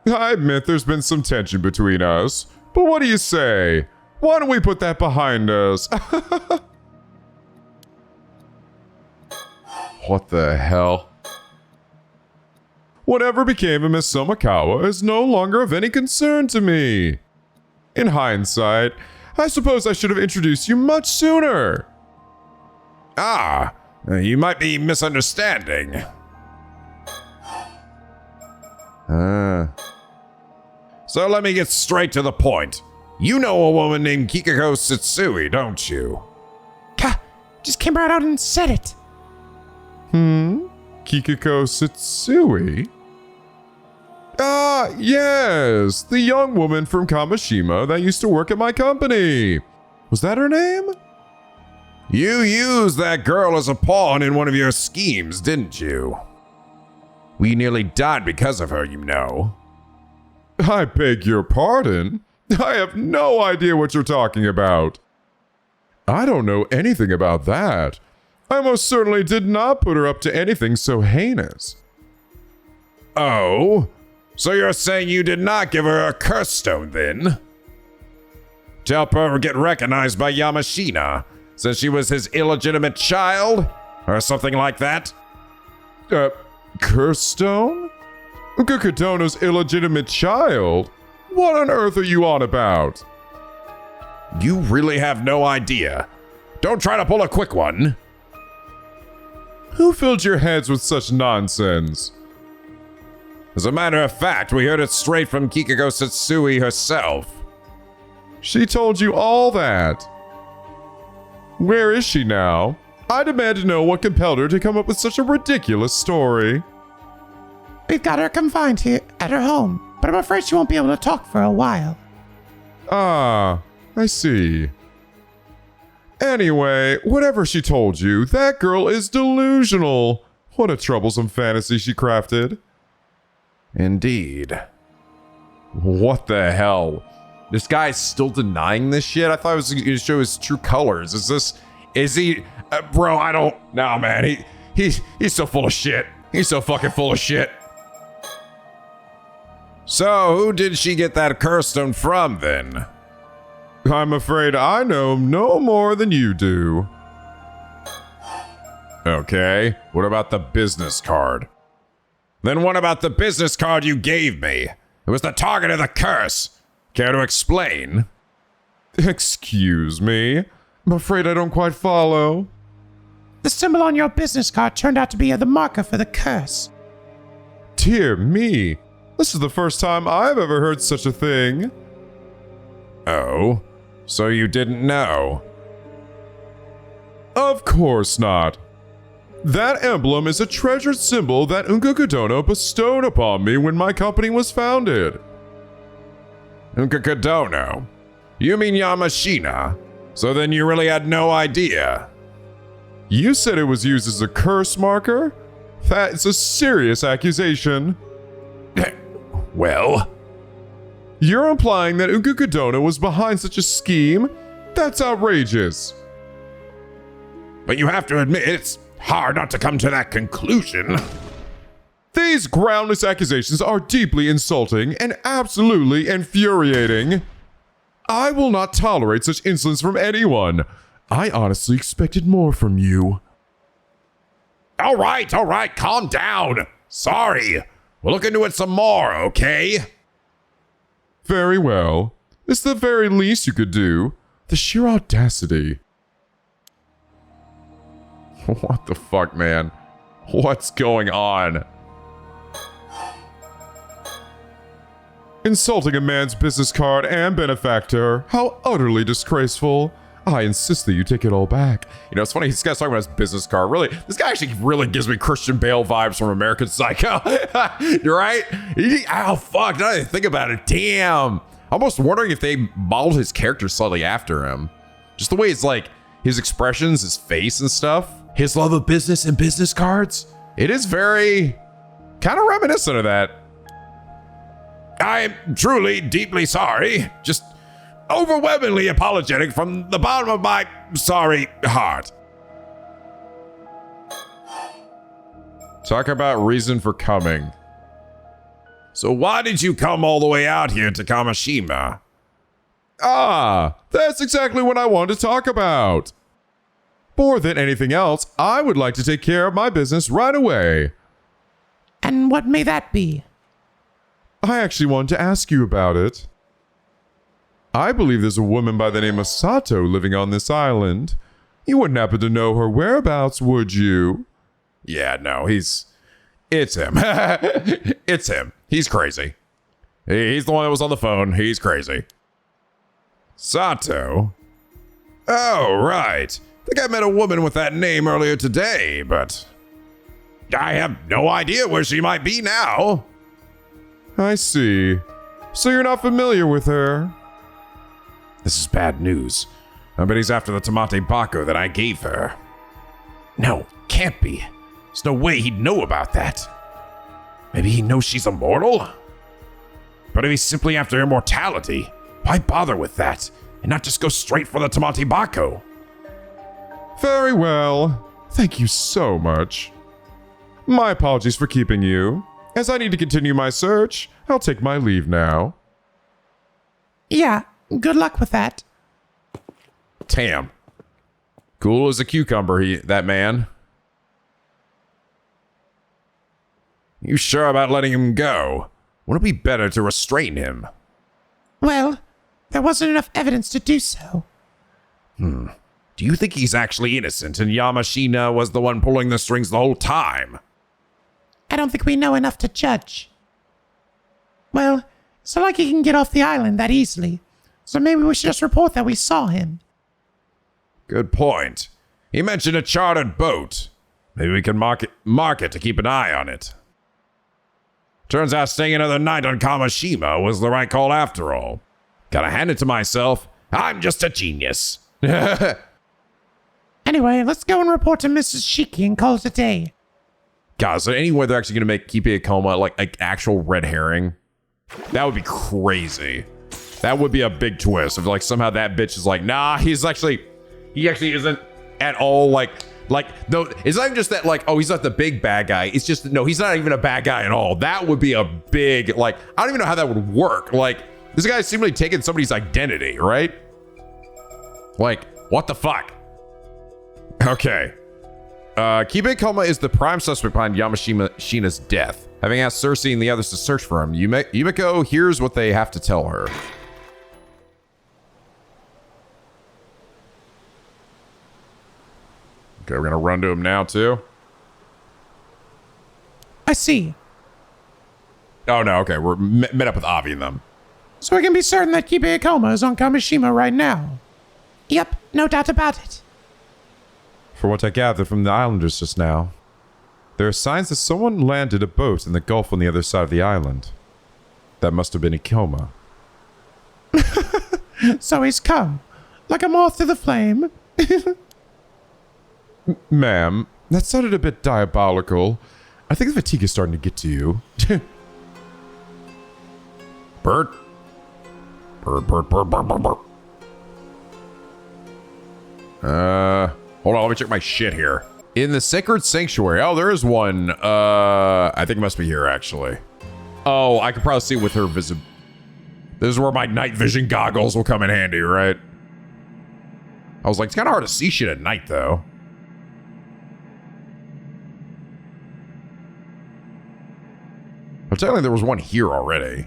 I admit there's been some tension between us, but what do you say? Why don't we put that behind us? What the hell? Whatever became of Miss Somakawa is no longer of any concern to me. In hindsight, I suppose I should have introduced you much sooner. You might be misunderstanding. So let me get straight to the point. You know a woman named Kikako Setsui, don't you? Just came right out and said it. Kikako Setsui? Ah, yes, the young woman from Kamishima that used to work at my company. Was that her name? You used that girl as a pawn in one of your schemes, didn't you? We nearly died because of her, you know. I beg your pardon? I have no idea what you're talking about. I don't know anything about that. I most certainly did not put her up to anything so heinous. Oh? So you're saying you did not give her a curse stone, then? To help her get recognized by Yamashina, since she was his illegitimate child? Or something like that? Curse stone? Kukudono's illegitimate child? What on earth are you on about? You really have no idea. Don't try to pull a quick one. Who filled your heads with such nonsense? As a matter of fact, we heard it straight from Kikako Setsui herself. She told you all that. Where is she now? I demand to know what compelled her to come up with such a ridiculous story. We've got her confined here at her home, but I'm afraid she won't be able to talk for a while. Ah, I see. Anyway, whatever she told you, that girl is delusional. What a troublesome fantasy she crafted. Indeed. What the hell? This guy's still denying this shit? I thought it was going to show his true colors. Is he, bro, I don't, nah, man, he's so full of shit. He's so fucking full of shit. So, who did she get that curse stone from then? I'm afraid I know no more than you do. Okay, what about the business card? Then what about the business card you gave me? It was the target of the curse. Care to explain? Excuse me? I'm afraid I don't quite follow. The symbol on your business card turned out to be the marker for the curse. Dear me, this is the first time I've ever heard such a thing. Oh, so you didn't know? Of course not. That emblem is a treasured symbol that Unkukudono bestowed upon me when my company was founded. Unkukudono? You mean Yamashina? So then you really had no idea? You said it was used as a curse marker? That's a serious accusation. Well? You're implying that Unkukudono was behind such a scheme? That's outrageous. But you have to admit, it's hard not to come to that conclusion. These groundless accusations are deeply insulting and absolutely infuriating. I will not tolerate such insolence from anyone. I honestly expected more from you. All right, calm down. Sorry. We'll look into it some more, okay? Very well. It's the very least you could do. The sheer audacity. What the fuck, man? What's going on? Insulting a man's business card and benefactor. How utterly disgraceful. I insist that you take it all back. You know, it's funny, this guy's talking about his business card. Really, this guy actually really gives me Christian Bale vibes from American Psycho. You're right? Oh, fuck, now that I think about it, damn. I'm almost wondering if they modeled his character slightly after him. Just the way it's like, his expressions, his face and stuff. His love of business and business cards. It is very kind of reminiscent of that. I am truly deeply sorry. Just overwhelmingly apologetic from the bottom of my sorry heart. Talk about reason for coming. So why did you come all the way out here to Kamishima? Ah, that's exactly what I want to talk about. More than anything else, I would like to take care of my business right away. And what may that be? I actually wanted to ask you about it. I believe there's a woman by the name of Sato living on this island. You wouldn't happen to know her whereabouts, would you? Yeah, no, it's him. It's him. He's crazy. He's the one that was on the phone. He's crazy. Sato? Oh, right. I think I met a woman with that name earlier today, but I have no idea where she might be now. I see. So you're not familiar with her? This is bad news. I bet he's after the Tamate Bako that I gave her. No, can't be. There's no way he'd know about that. Maybe he knows she's immortal? But if he's simply after immortality, why bother with that and not just go straight for the Tamate Bako? Very well. Thank you so much. My apologies for keeping you. As I need to continue my search, I'll take my leave now. Yeah, good luck with that. Damn. Cool as a cucumber, that man. You sure about letting him go? Wouldn't it be better to restrain him? Well, there wasn't enough evidence to do so. Do you think he's actually innocent and Yamashina was the one pulling the strings the whole time? I don't think we know enough to judge. Well, it's not like he can get off the island that easily, so maybe we should just report that we saw him. Good point. He mentioned a chartered boat. Maybe we can mark it to keep an eye on it. Turns out staying another night on Kamishima was the right call after all. Gotta hand it to myself, I'm just a genius. Anyway, let's go and report to Mrs. Shiki and call it a day. God, is there any way they're actually gonna make Kipe a coma like actual red herring? That would be crazy. That would be a big twist if like somehow that bitch is like, nah, he actually isn't at all like no, it's not even just that like, oh, he's not the big bad guy. It's just, no, he's not even a bad guy at all. That would be a big, like, I don't even know how that would work. Like, this guy's seemingly taking somebody's identity, right? Like, what the fuck? Okay. Kibe Koma is the prime suspect behind Yamashina's death. Having asked Cersei and the others to search for him, Yumiko hears what they have to tell her. Okay, we're gonna run to him now, too. I see. Oh, no, okay, we're met up with Avi and them. So we can be certain that Kibe Koma is on Kamishima right now. Yep, no doubt about it. For what I gathered from the islanders just now, there are signs that someone landed a boat in the gulf on the other side of the island. That must have been Ikoma. So he's come, like a moth to the flame. Ma'am, that sounded a bit diabolical. I think the fatigue is starting to get to you. Bird. Hold on, let me check my shit here. In the sacred sanctuary. Oh, there is one. I think it must be here, actually. Oh, I could probably see it with her This is where my night vision goggles will come in handy, right? I was like, it's kind of hard to see shit at night, though. But technically, there was one here already.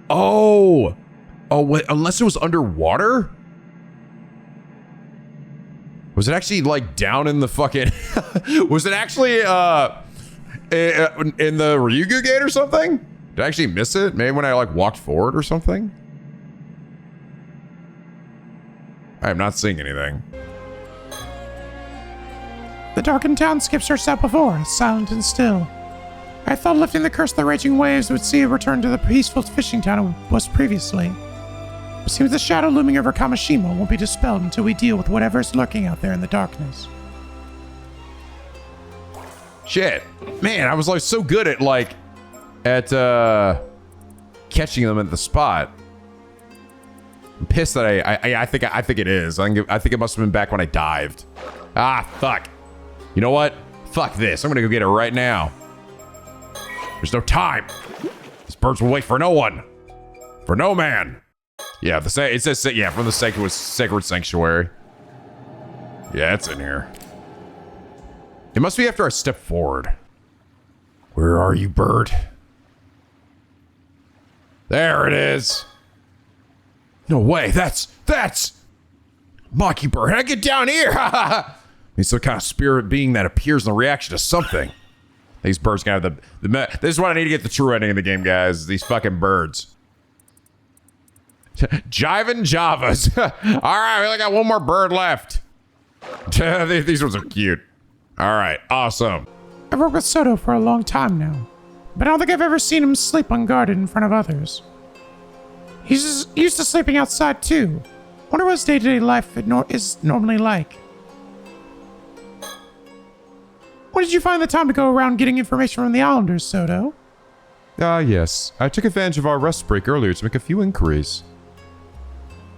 Oh, wait, unless it was underwater? Was it actually like down in the fucking, was it actually in the Ryugu gate or something? Did I actually miss it? Maybe when I like walked forward or something? I am not seeing anything. The darkened townscapes are set before us, silent and still. I thought lifting the curse of the raging waves would see a return to the peaceful fishing town it was previously. It seems the shadow looming over Kamishima won't be dispelled until we deal with whatever is lurking out there in the darkness. Shit. Man, I was like so good at catching them at the spot. I'm pissed that I think it is. I think it must have been back when I dived. Ah, fuck. You know what? Fuck this. I'm gonna go get it right now. There's no time. These birds will wait for no one. For no man. Yeah, it says, yeah, from the sacred sanctuary. Yeah, it's in here. It must be after I step forward. Where are you, bird? There it is. No way, that's Mockingbird. How I get down here? He's some kind of spirit being that appears in the reaction to something. These birds can have this is what I need to get the true ending of the game, guys. These fucking birds. Jivin' Javas. All right, we only got one more bird left. These ones are cute. All right, awesome. I've worked with Soto for a long time now, but I don't think I've ever seen him sleep unguarded in front of others. He's just used to sleeping outside too. Wonder what his day-to-day life is normally like. When did you find the time to go around getting information from the Islanders, Soto? Yes. I took advantage of our rest break earlier to make a few inquiries.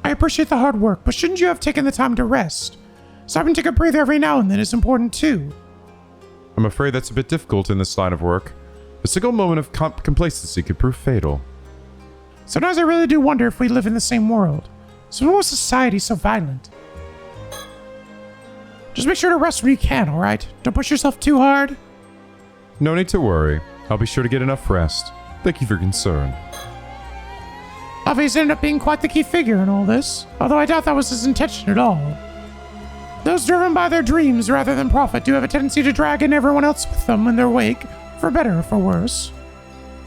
I appreciate the hard work, but shouldn't you have taken the time to rest? Stopping to take a breather every now and then is important too. I'm afraid that's a bit difficult in this line of work. A single moment of complacency could prove fatal. Sometimes I really do wonder if we live in the same world. So why was society so violent? Just make sure to rest when you can, alright? Don't push yourself too hard. No need to worry. I'll be sure to get enough rest. Thank you for your concern. Avi's ended up being quite the key figure in all this, although I doubt that was his intention at all. Those driven by their dreams rather than profit do have a tendency to drag in everyone else with them in their wake, for better or for worse.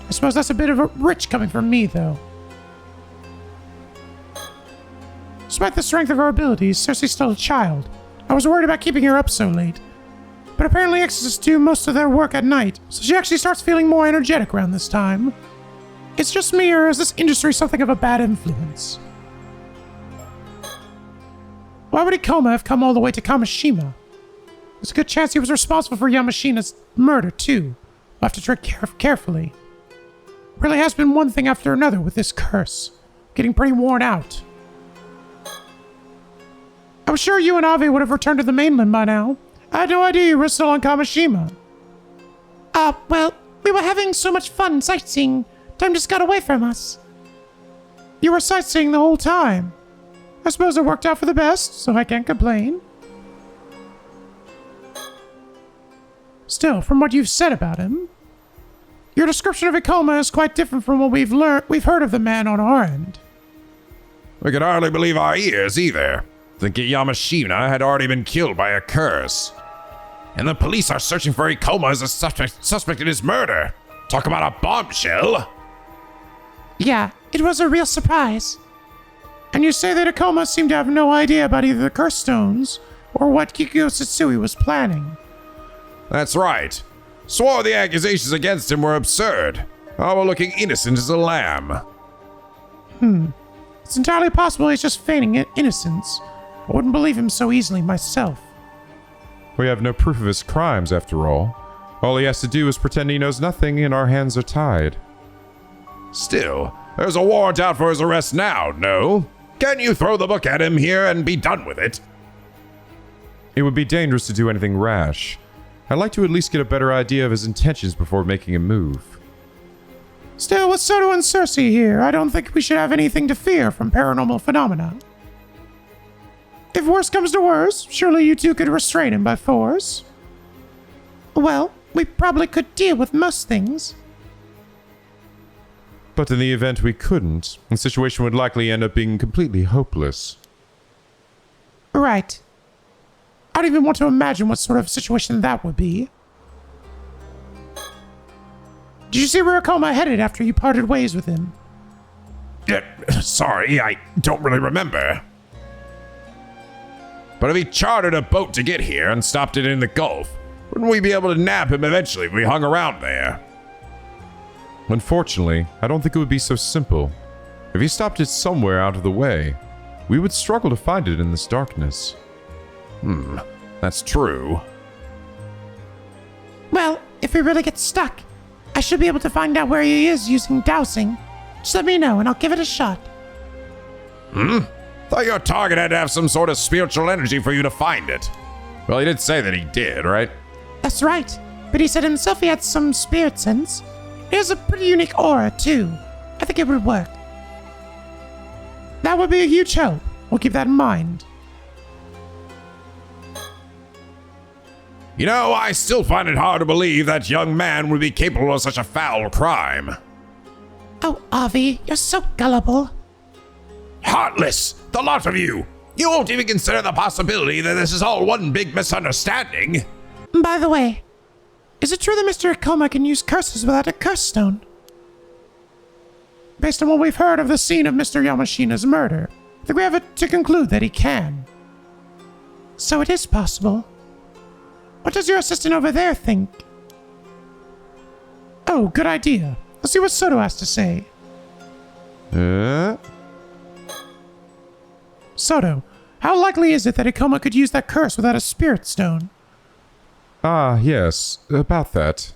I suppose that's a bit of a rich coming from me, though. Despite the strength of her abilities, Cersei's still a child. I was worried about keeping her up so late. But apparently exorcists do most of their work at night, so she actually starts feeling more energetic around this time. It's just me, or is this industry something of a bad influence? Why would Ikoma have come all the way to Kamishima? There's a good chance he was responsible for Yamashina's murder, too. We'll have to tread carefully. Really has been one thing after another with this curse. Getting pretty worn out. I was sure you and Avi would have returned to the mainland by now. I had no idea you were still on Kamishima. Well, we were having so much fun sightseeing. Time just got away from us. You were sightseeing the whole time. I suppose it worked out for the best, so I can't complain. Still, from what you've said about him, your description of Ikoma is quite different from what we've heard of the man on our end. We could hardly believe our ears either. Thinking Yamashina had already been killed by a curse. And the police are searching for Ikoma as a suspect in his murder. Talk about a bombshell. Yeah, it was a real surprise. And you say that Ikoma seemed to have no idea about either the curse stones or what Kikyo Satsui was planning. That's right. Swore the accusations against him were absurd. All looking innocent as a lamb. It's entirely possible he's just feigning innocence. I wouldn't believe him so easily myself. We have no proof of his crimes, after all. All he has to do is pretend he knows nothing and our hands are tied. Still, there's a warrant out for his arrest now, no? Can't you throw the book at him here and be done with it? It would be dangerous to do anything rash. I'd like to at least get a better idea of his intentions before making a move. Still, with Soto and Cersei here, I don't think we should have anything to fear from paranormal phenomena. If worse comes to worse, surely you two could restrain him by force. Well, we probably could deal with most things. But in the event we couldn't, the situation would likely end up being completely hopeless. Right. I don't even want to imagine what sort of situation that would be. Did you see where Ikoma headed after you parted ways with him? Sorry, I don't really remember. But if he chartered a boat to get here and stopped it in the Gulf, wouldn't we be able to nab him eventually if we hung around there? Unfortunately, I don't think it would be so simple. If he stopped it somewhere out of the way, we would struggle to find it in this darkness. That's true. Well, if we really get stuck, I should be able to find out where he is using dowsing. Just let me know and I'll give it a shot. Thought your target had to have some sort of spiritual energy for you to find it. Well, he did say that he did, right? That's right, but he said himself he had some spirit sense. He has a pretty unique aura, too. I think it would work. That would be a huge help. We'll keep that in mind. You know, I still find it hard to believe that young man would be capable of such a foul crime. Oh, Avi, you're so gullible. Heartless, the lot of you! You won't even consider the possibility that this is all one big misunderstanding. By the way, is it true that Mr. Ikoma can use curses without a curse stone? Based on what we've heard of the scene of Mr. Yamashina's murder, I think we have it to conclude that he can. So it is possible. What does your assistant over there think? Oh, good idea. Let's see what Soto has to say. Soto, how likely is it that Ikoma could use that curse without a spirit stone? Ah, yes, about that.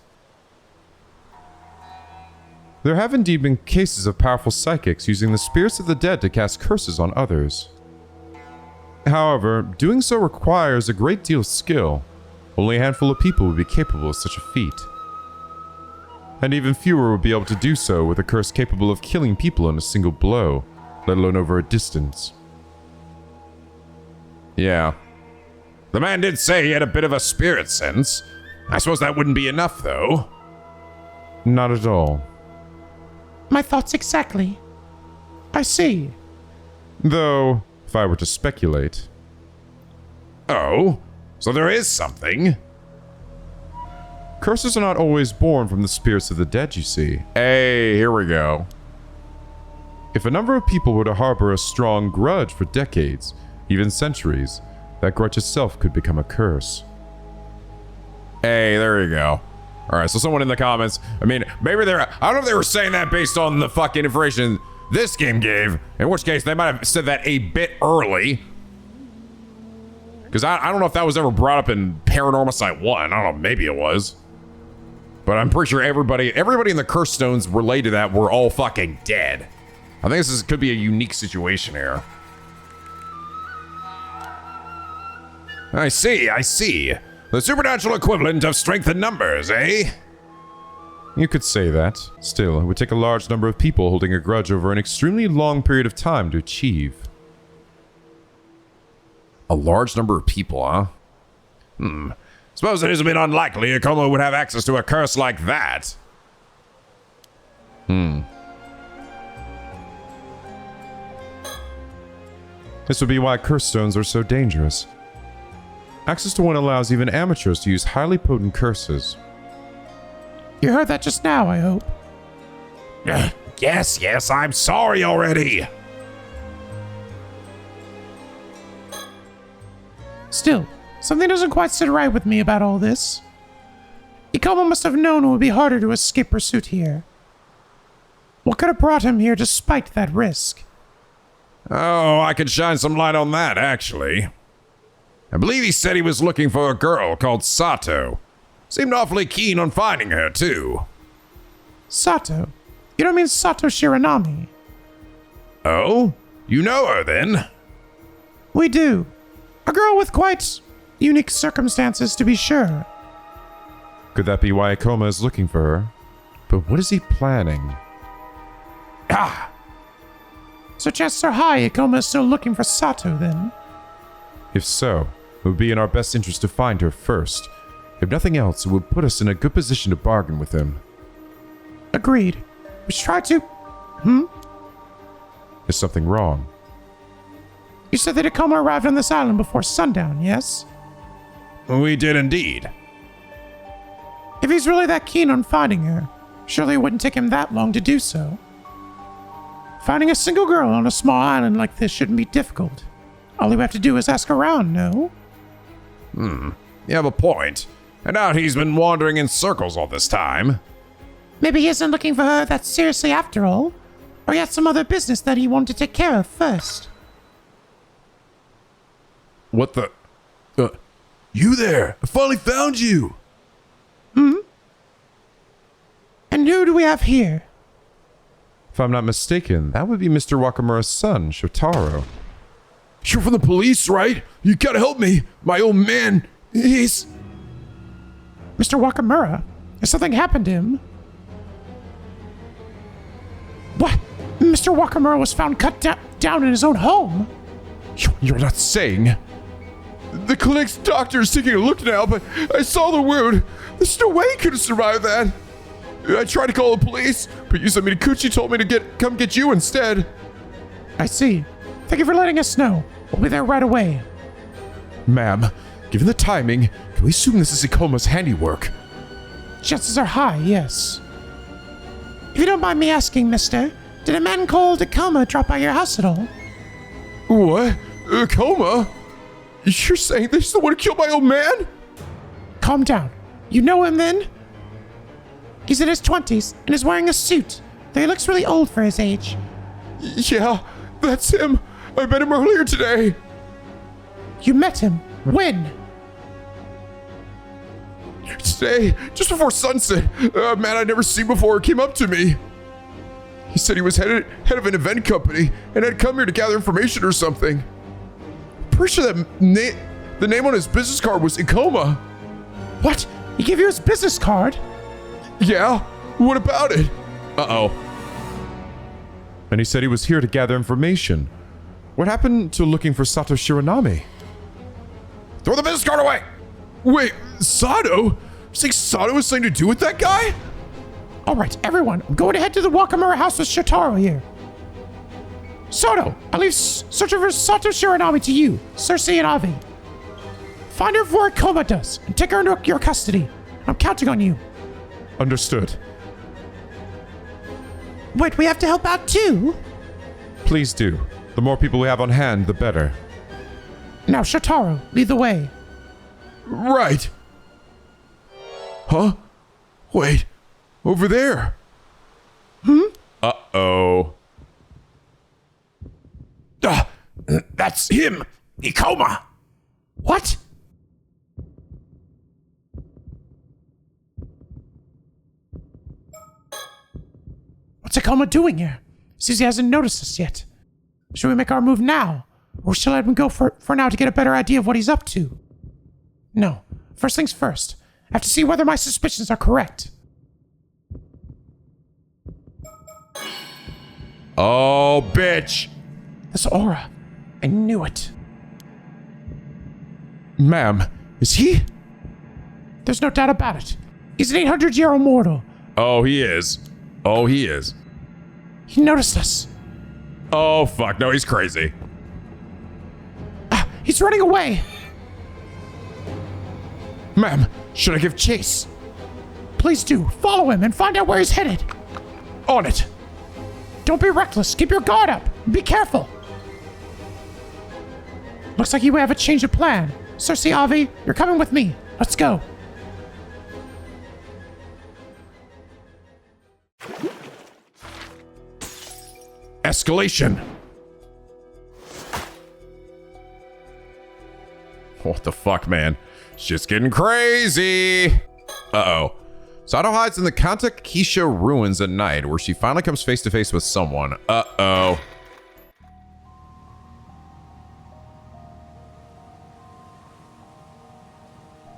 There have indeed been cases of powerful psychics using the spirits of the dead to cast curses on others. However, doing so requires a great deal of skill. Only a handful of people would be capable of such a feat. And even fewer would be able to do so with a curse capable of killing people in a single blow, let alone over a distance. Yeah. The man did say he had a bit of a spirit sense. I suppose that wouldn't be enough, though. Not at all. My thoughts exactly. I see. Though, if I were to speculate... Oh? So there is something? Curses are not always born from the spirits of the dead, you see. Hey, here we go. If a number of people were to harbor a strong grudge for decades, even centuries, that grudge itself could become a curse. Hey, there you go. Alright, so someone in the comments, I mean, maybe they're, I don't know if they were saying that based on the fucking information this game gave, in which case they might have said that a bit early. Because I don't know if that was ever brought up in Paranormasight 1. I don't know, maybe it was. But I'm pretty sure everybody in the curse stones related to that were all fucking dead. I think could be a unique situation here. I see. The supernatural equivalent of strength in numbers, eh? You could say that. Still, it would take a large number of people holding a grudge over an extremely long period of time to achieve. A large number of people, huh? Suppose it is a bit unlikely Ikoma would have access to a curse like that. This would be why curse stones are so dangerous. Access to one allows even amateurs to use highly potent curses. You heard that just now, I hope. Yes, I'm sorry already. Still, something doesn't quite sit right with me about all this. Ikoma must have known it would be harder to escape pursuit here. What could have brought him here despite that risk? Oh, I could shine some light on that, actually. I believe he said he was looking for a girl called Sato. Seemed awfully keen on finding her, too. Sato? You don't mean Sato Shiranami? Oh? You know her, then? We do. A girl with quite unique circumstances, to be sure. Could that be why Ikoma is looking for her? But what is he planning? So chances are high Ikoma is still looking for Sato, then. If so, it would be in our best interest to find her first. If nothing else, it would put us in a good position to bargain with him. Agreed. We should try to... Is something wrong? You said that Ikoma arrived on this island before sundown, yes? We did indeed. If he's really that keen on finding her, surely it wouldn't take him that long to do so. Finding a single girl on a small island like this shouldn't be difficult. All we have to do is ask around, no? You have a point. I doubt he's been wandering in circles all this time. Maybe he isn't looking for her that seriously after all. Or he had some other business that he wanted to take care of first. What the... you there! I finally found you! And who do we have here? If I'm not mistaken, that would be Mr. Wakamura's son, Shotaro. You're from the police, right? You gotta help me! My old man, he's... Mr. Wakamura? Has something happened to him? What? Mr. Wakamura was found cut down in his own home? You're not saying... The clinic's doctor is taking a look now, but I saw the wound. There's no way he could have survived that. I tried to call the police, but Yusamita Kuchi told me to come get you instead. I see. Thank you for letting us know. We'll be there right away. Ma'am, given the timing, can we assume this is Ikoma's handiwork? Chances are high, yes. If you don't mind me asking, mister, did a man called Ikoma drop by your house at all? What? Ikoma? You're saying this is the one who killed my old man? Calm down. You know him then? He's in his 20s and is wearing a suit, though he looks really old for his age. Yeah, that's him. I met him earlier today. You met him? When? Today, just before sunset. A man I'd never seen before came up to me. He said he was head of an event company and had come here to gather information or something. Pretty sure that the name on his business card was Ikoma. What? He gave you his business card? Yeah, what about it? Uh-oh. And he said he was here to gather information. What happened to looking for Sato Shiranami? Throw the business card away! Wait, Sato? You think Sato has something to do with that guy? All right, everyone, I'm going to head to the Wakamura house with Shotaro here. Soto, I leave searching for Sato Shiranami to you, Cersei and Avi. Find her before Ikoma does, and take her into your custody. I'm counting on you. Understood. Wait, we have to help out too? Please do. The more people we have on hand, the better. Now, Shotaro, lead the way. Right. Huh? Wait, over there. Uh-oh. That's him, Ikoma. What? Tacoma doing here? Seems he hasn't noticed us yet. Should we make our move now? Or shall I let him go for now to get a better idea of what he's up to? No. First things first. I have to see whether my suspicions are correct. Oh, bitch. This aura. I knew it. Ma'am, is he? There's no doubt about it. He's an 800-year-old mortal. Oh, he is. Oh, he is. He noticed us. Oh, fuck. No, he's crazy. He's running away. Ma'am, should I give chase? Please do. Follow him and find out where he's headed. On it. Don't be reckless. Keep your guard up. Be careful. Looks like you have a change of plan. Cersei, Avi, you're coming with me. Let's go. Escalation. What the fuck, man? Shit's getting crazy. Uh-oh. Sato hides in the Kantakisha ruins at night, where she finally comes face to face with someone. Uh-oh.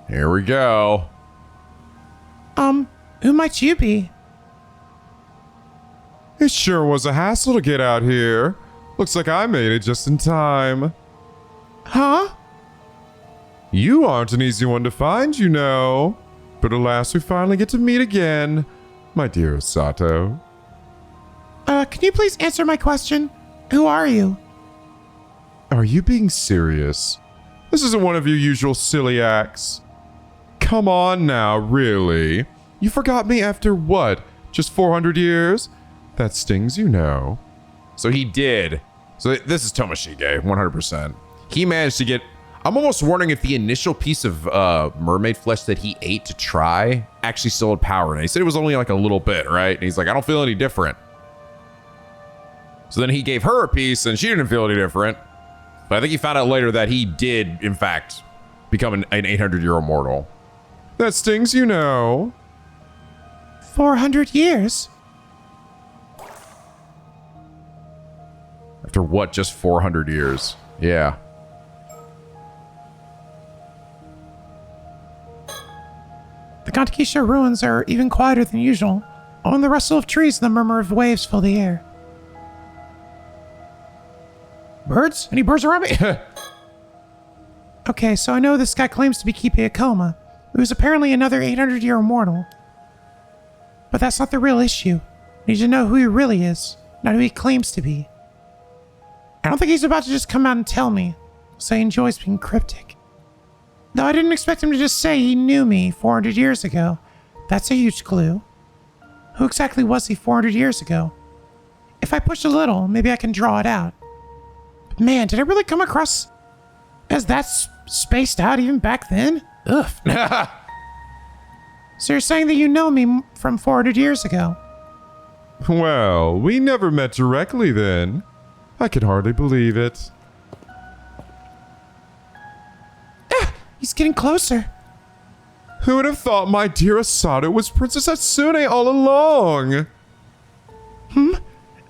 Here we go. Who might you be? It sure was a hassle to get out here. Looks like I made it just in time. Huh? You aren't an easy one to find, you know. But alas, we finally get to meet again, my dear Sato. Can you please answer my question? Who are you? Are you being serious? This isn't one of your usual silly acts. Come on now, really? You forgot me after what? Just 400 years? That stings, you know. So he did. So this is Tomoshige, 100%. He managed to get... I'm almost wondering if the initial piece of mermaid flesh that he ate to try actually still had power. And he said it was only like a little bit, right? And he's like, I don't feel any different. So then he gave her a piece and she didn't feel any different. But I think he found out later that he did, in fact, become an 800-year-old mortal. That stings, you know. 400 years? After what, just 400 years? Yeah. The Kantakisha ruins are even quieter than usual. Only the rustle of trees and the murmur of waves fill the air. Birds? Any birds around me? Okay, so I know this guy claims to be keeping a coma. He was apparently another 800-year mortal. But that's not the real issue. I need to know who he really is, not who he claims to be. I don't think he's about to just come out and tell me, so he enjoys being cryptic. Though I didn't expect him to just say he knew me 400 years ago. That's a huge clue. Who exactly was he 400 years ago? If I push a little, maybe I can draw it out. But man, did I really come across as that spaced out even back then? Ugh. So you're saying that you know me from 400 years ago? Well, we never met directly then. I can hardly believe it. He's getting closer. Who would have thought my dear Asato was Princess Hatsune all along?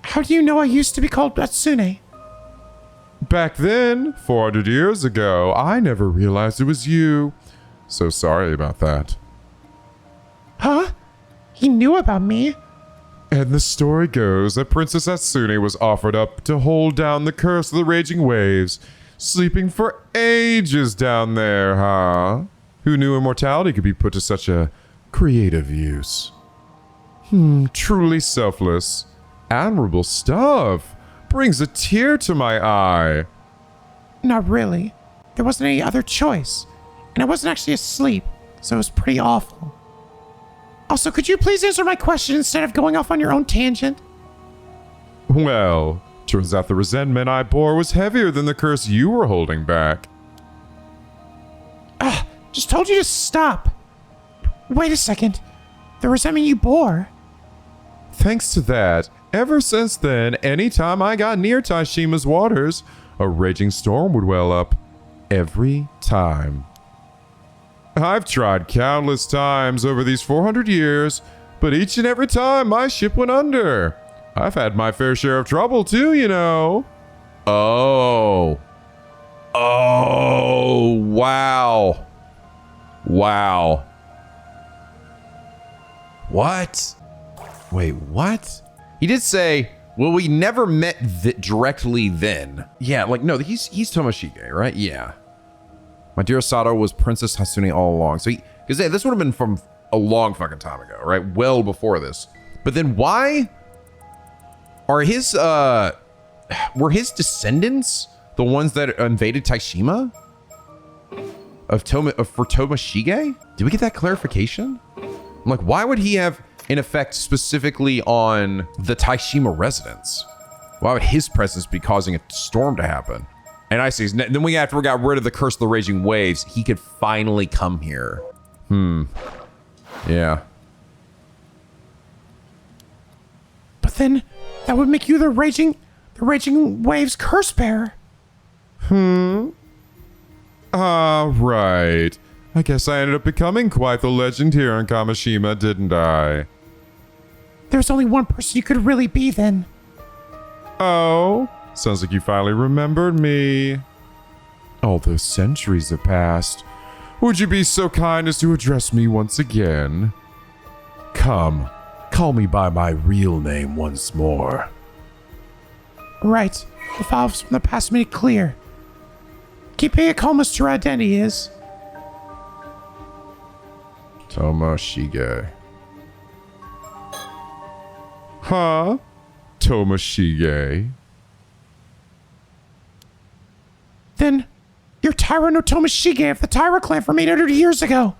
How do you know I used to be called Hatsune? Back then, 400 years ago, I never realized it was you. So sorry about that. Huh? He knew about me? And the story goes that Princess Hatsune was offered up to hold down the curse of the raging waves, sleeping for ages down there, huh? Who knew immortality could be put to such a creative use? Truly selfless. Admirable stuff. Brings a tear to my eye. Not really. There wasn't any other choice. And I wasn't actually asleep, so it was pretty awful. Also, could you please answer my question instead of going off on your own tangent? Well, turns out the resentment I bore was heavier than the curse you were holding back. Just told you to stop. Wait a second. The resentment you bore. Thanks to that, ever since then, anytime I got near Tashima's waters, a raging storm would well up. Every time. I've tried countless times over these 400 years, but each and every time my ship went under. I've had my fair share of trouble too, you know. Oh. Oh, wow. Wow. What? Wait, what? He did say, well, we never met directly then. Yeah, like, no, he's Tomoshige, right? Yeah. My dear Sato was Princess Hasune all along. So because this would have been from a long fucking time ago, right? Well before this. But then why are his, were his descendants the ones that invaded Taishima? For Tomoshige? Did we get that clarification? I'm like, why would he have an effect specifically on the Taishima residents? Why would his presence be causing a storm to happen? And I see, then after we got rid of the Curse of the Raging Waves, he could finally come here. Yeah. But then that would make you the Raging Waves curse bearer. Right. I guess I ended up becoming quite the legend here in Kamishima, didn't I? There's only one person you could really be then. Oh, sounds like you finally remembered me. All those centuries have passed. Would you be so kind as to address me once again? Come, call me by my real name once more. Right. The files from the past made it clear. Keep paying calmness to your identity is. Tomoshige. Huh? Tomoshige? Then, you're Taira no Tomoshige of the Taira clan from 800 years ago.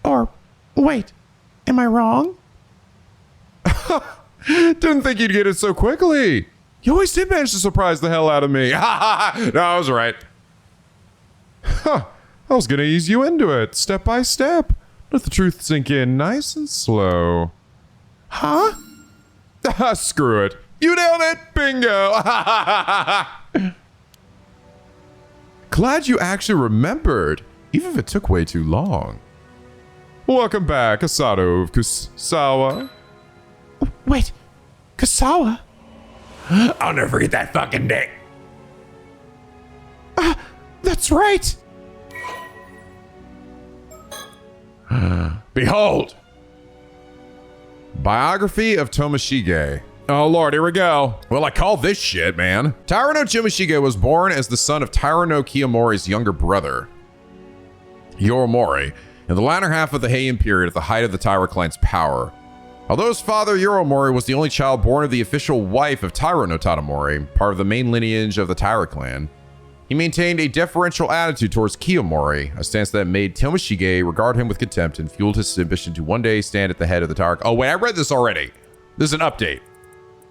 Or, wait, am I wrong? Didn't think you'd get it so quickly. You always did manage to surprise the hell out of me. No, I was right. Huh. I was gonna ease you into it, step by step. Let the truth sink in nice and slow. Huh? Screw it. You nailed it! Bingo! Glad you actually remembered, even if it took way too long. Welcome back, Asato of Kusawa. Wait, Kusawa? I'll never forget that fucking day. That's right. Behold. Biography of Tomoshige. Oh lord, here we go. Well, I call this shit, man. Taira no Tomoshige was born as the son of Taira no Kiyomori's younger brother, Yoromori, in the latter half of the Heian period at the height of the Taira clan's power. Although his father, Yoromori, was the only child born of the official wife of Taira no Tatamori, part of the main lineage of the Taira clan, he maintained a deferential attitude towards Kiyomori, a stance that made Tomoshige regard him with contempt and fueled his ambition to one day stand at the head of the Taira. Oh wait, I read this already. This is an update.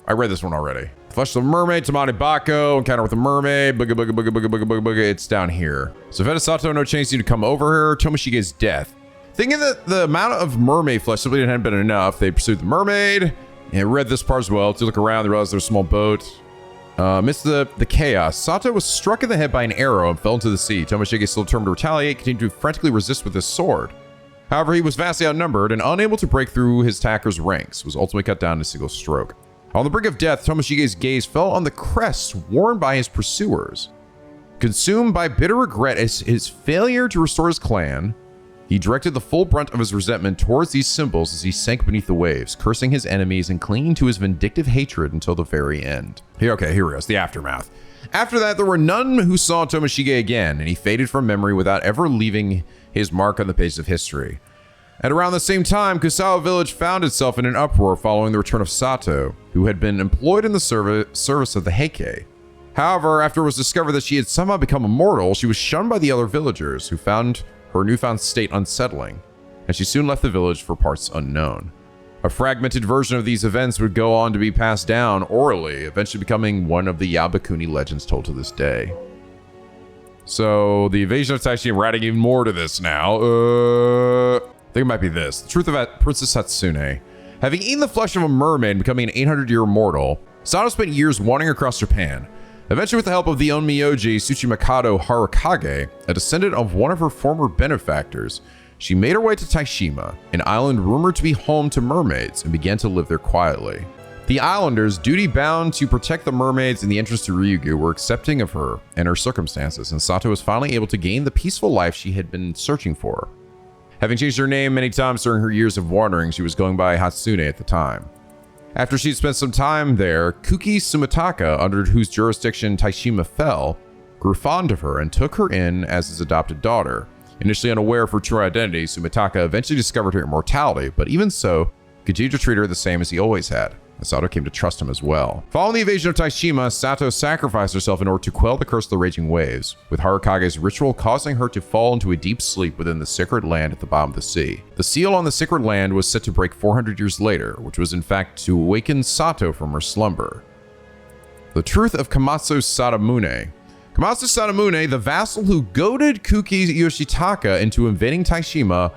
I read this one already. Flesh of the Mermaid, Tamane Bako, Encounter with the Mermaid, booga booga booga booga booga booga booga. It's down here. So Sato no chance to come over her, Tomoshige's death. Thinking that the amount of mermaid flesh simply hadn't been enough, they pursued the mermaid, and read this part as well. To look around, they realized there's a small boat. Amidst the chaos, Sato was struck in the head by an arrow and fell into the sea. Tomoshige, still determined to retaliate, continued to frantically resist with his sword. However, he was vastly outnumbered and unable to break through his attacker's ranks, was ultimately cut down in a single stroke. On the brink of death, Tomoshige's gaze fell on the crest worn by his pursuers. Consumed by bitter regret at his failure to restore his clan, he directed the full brunt of his resentment towards these symbols as he sank beneath the waves, cursing his enemies and clinging to his vindictive hatred until the very end. Here we go, it's the aftermath. After that, there were none who saw Tomoshige again, and he faded from memory without ever leaving his mark on the page of history. At around the same time, Kusawa village found itself in an uproar following the return of Sato, who had been employed in the service of the Heike. However, after it was discovered that she had somehow become immortal, she was shunned by the other villagers, who found her newfound state unsettling, and she soon left the village for parts unknown. A fragmented version of these events would go on to be passed down orally, eventually becoming one of the Yabakuni legends told to this day. So, the invasion of Taishima, we're adding even more to this now. I think it might be this. The truth about Princess Hatsune. Having eaten the flesh of a mermaid and becoming an 800-year immortal, Sato spent years wandering across Japan. Eventually, with the help of the Onmyoji Tsuchimikado Harukage, a descendant of one of her former benefactors, She made her way to Taishima, an island rumored to be home to mermaids, and began to live there quietly. The islanders, duty-bound to protect the mermaids in the interest of Ryugu, were accepting of her and her circumstances, and Sato was finally able to gain the peaceful life she had been searching for. Having changed her name many times during her years of wandering, she was going by Hatsune at the time. After she'd spent some time there, Kuki Sumitaka, under whose jurisdiction Taishima fell, grew fond of her and took her in as his adopted daughter. Initially unaware of her true identity, Sumitaka eventually discovered her immortality, but even so, continued to treat her the same as he always had. Sato came to trust him as well. Following the invasion of Taishima, Sato sacrificed herself in order to quell the curse of the raging waves, with Harukage's ritual causing her to fall into a deep sleep within the sacred land at the bottom of the sea. The seal on the sacred land was set to break 400 years later, which was in fact to awaken Sato from her slumber. The truth of Komatsu Sadamune. Komatsu Sadamune, the vassal who goaded Kuki Yoshitaka into invading Taishima,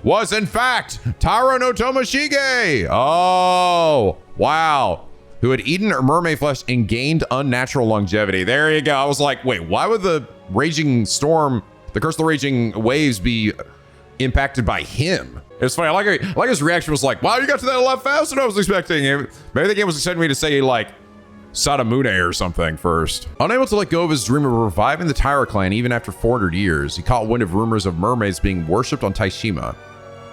was in fact Taro no Tomoshige! Oh, wow. Who had eaten mermaid flesh and gained unnatural longevity. There you go. I was like, wait, why would the raging storm, the curse of the raging waves be impacted by him? It's funny. I like his reaction was like, wow, you got to that a lot faster than I was expecting. Maybe the game was expecting me to say like, Sadamune or something first. Unable to let go of his dream of reviving the Taira clan even after 400 years, he caught wind of rumors of mermaids being worshipped on Taishima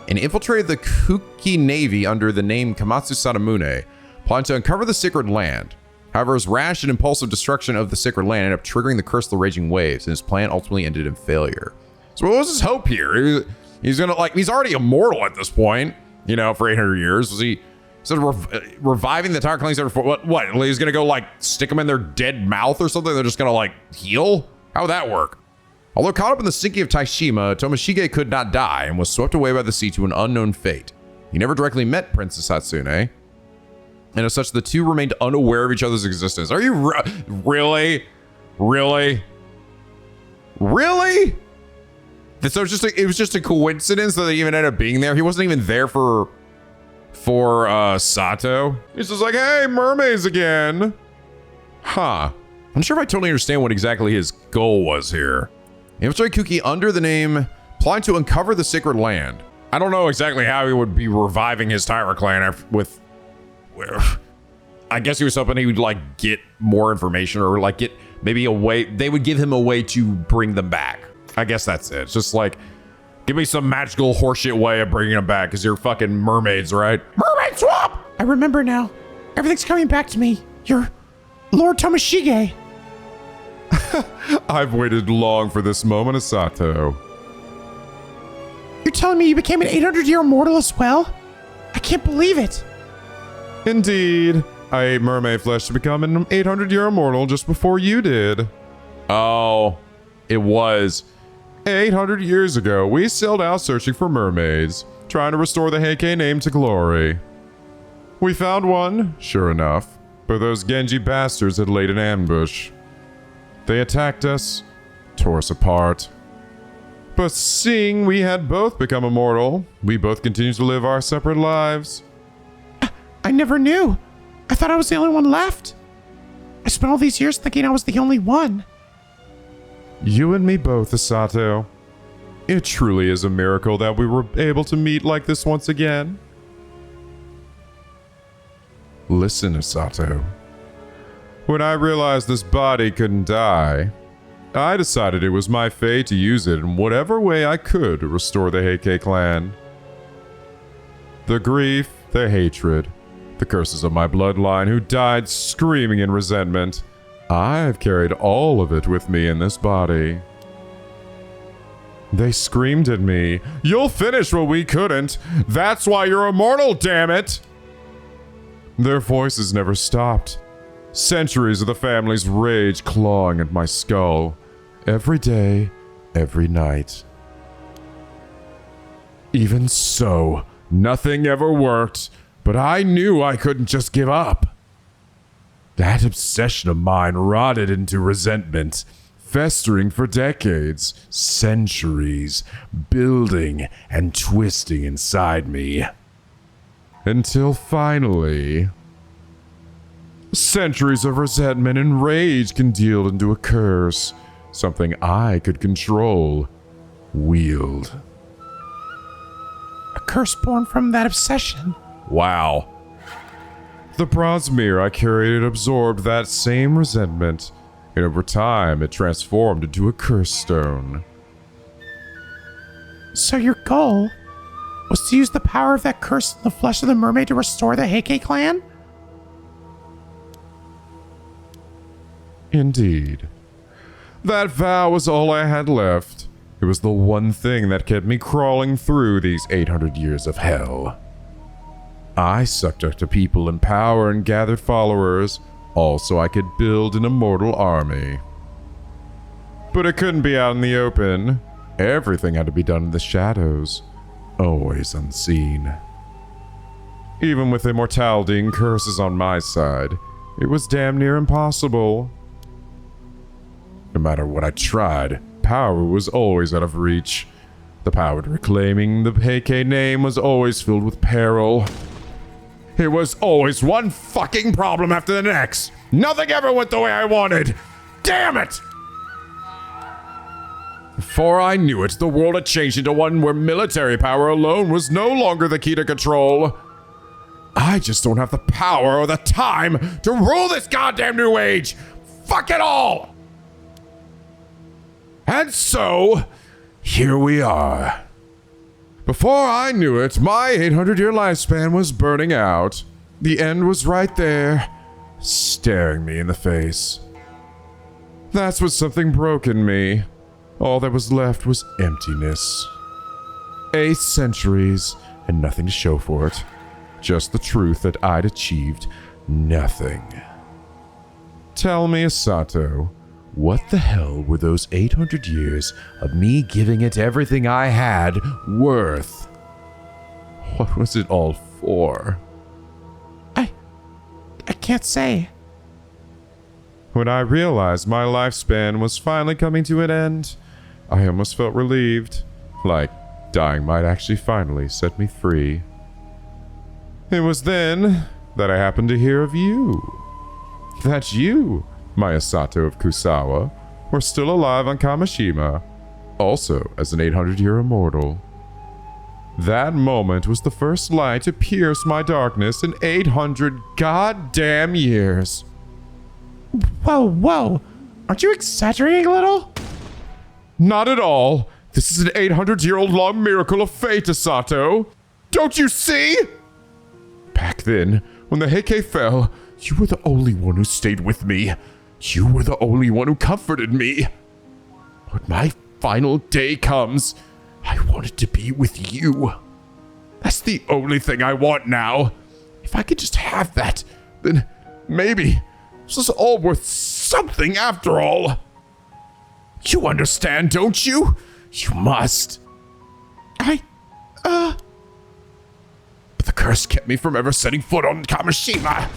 and infiltrated the Kuki navy under the name Komatsu Sadamune, plotting to uncover the sacred land. However, his rash and impulsive destruction of the sacred land ended up triggering the curse of the raging waves, and his plan ultimately ended in failure. So what was his hope here? He's already immortal at this point, you know, for 800 years. Was he instead of reviving the Taira clans every what? He's gonna go like stick them in their dead mouth or something? They're just gonna like heal? How would that work? Although caught up in the sinking of Taishima, Tomoshige could not die and was swept away by the sea to an unknown fate. He never directly met Princess Hatsune, and as such, the two remained unaware of each other's existence. Are you really? So it was just a coincidence that they even ended up being there. He wasn't even there for Sato. He's just like, hey, mermaids again. Huh. I'm not sure if I totally understand what exactly his goal was here. Infiltrate Kuki under the name, plotting to uncover the sacred land. I don't know exactly how he would be reviving his Taira clan with I guess he was hoping he would like get more information or like get maybe a way, they would give him a way to bring them back. I guess that's it. It's just like, give me some magical horseshit way of bringing them back because you're fucking mermaids, right? Mermaid swap! I remember now. Everything's coming back to me. You're Lord Tomoshige. I've waited long for this moment, Sato. You're telling me you became an 800-year immortal as well? I can't believe it. Indeed. I ate mermaid flesh to become an 800-year immortal just before you did. Oh, it was 800 years ago, we sailed out searching for mermaids, trying to restore the Heike name to glory. We found one, sure enough, but those Genji bastards had laid an ambush. They attacked us, tore us apart. But seeing we had both become immortal, we both continued to live our separate lives. I never knew. I thought I was the only one left. I spent all these years thinking I was the only one. You and me both, Asato. It truly is a miracle that we were able to meet like this once again. Listen, Asato. When I realized this body couldn't die, I decided it was my fate to use it in whatever way I could to restore the Heike clan. The grief, the hatred, the curses of my bloodline who died screaming in resentment. I've carried all of it with me in this body. They screamed at me, "You'll finish what we couldn't! That's why you're immortal, damn it!" Their voices never stopped. Centuries of the family's rage clawing at my skull. Every day, every night. Even so, nothing ever worked, but I knew I couldn't just give up. That obsession of mine rotted into resentment, festering for decades, centuries, building and twisting inside me. Until finally, centuries of resentment and rage congealed into a curse, something I could control, wield. curse born from that obsession. Wow. The bronze mirror I curated absorbed that same resentment, and over time it transformed into a curse stone. So your goal was to use the power of that curse in the flesh of the mermaid to restore the Heike clan? Indeed. That vow was all I had left. It was the one thing that kept me crawling through these 800 years of hell. I sucked up to people in power and gathered followers, all so I could build an immortal army. But it couldn't be out in the open. Everything had to be done in the shadows, always unseen. Even with immortality and curses on my side, it was damn near impossible. No matter what I tried, power was always out of reach. The power to reclaiming the Heike name was always filled with peril. It was always one fucking problem after the next. Nothing ever went the way I wanted. Damn it! Before I knew it, the world had changed into one where military power alone was no longer the key to control. I just don't have the power or the time to rule this goddamn new age. Fuck it all! And so, here we are. Before I knew it, my 800-year lifespan was burning out. The end was right there, staring me in the face. That's when something broke in me. All that was left was emptiness. 8 centuries, and nothing to show for it. Just the truth that I'd achieved nothing. Tell me, Asato, what the hell were those 800 years of me giving it everything I had worth? What was it all for? I can't say. When I realized my lifespan was finally coming to an end, I almost felt relieved, like dying might actually finally set me free. It was then that I happened to hear of you. That you, my Asato of Kusawa, were still alive on Kamishima, also as an 800-year immortal. That moment was the first light to pierce my darkness in 800 goddamn years. Whoa. Aren't you exaggerating a little? Not at all. This is an 800-year-old long miracle of fate, Asato. Don't you see? Back then, when the Heike fell, you were the only one who stayed with me. You were the only one who comforted me. When my final day comes, I want it to be with you. That's the only thing I want now. If I could just have that, then maybe this is all worth something after all. You understand, don't you? You must. But the curse kept me from ever setting foot on Kamishima.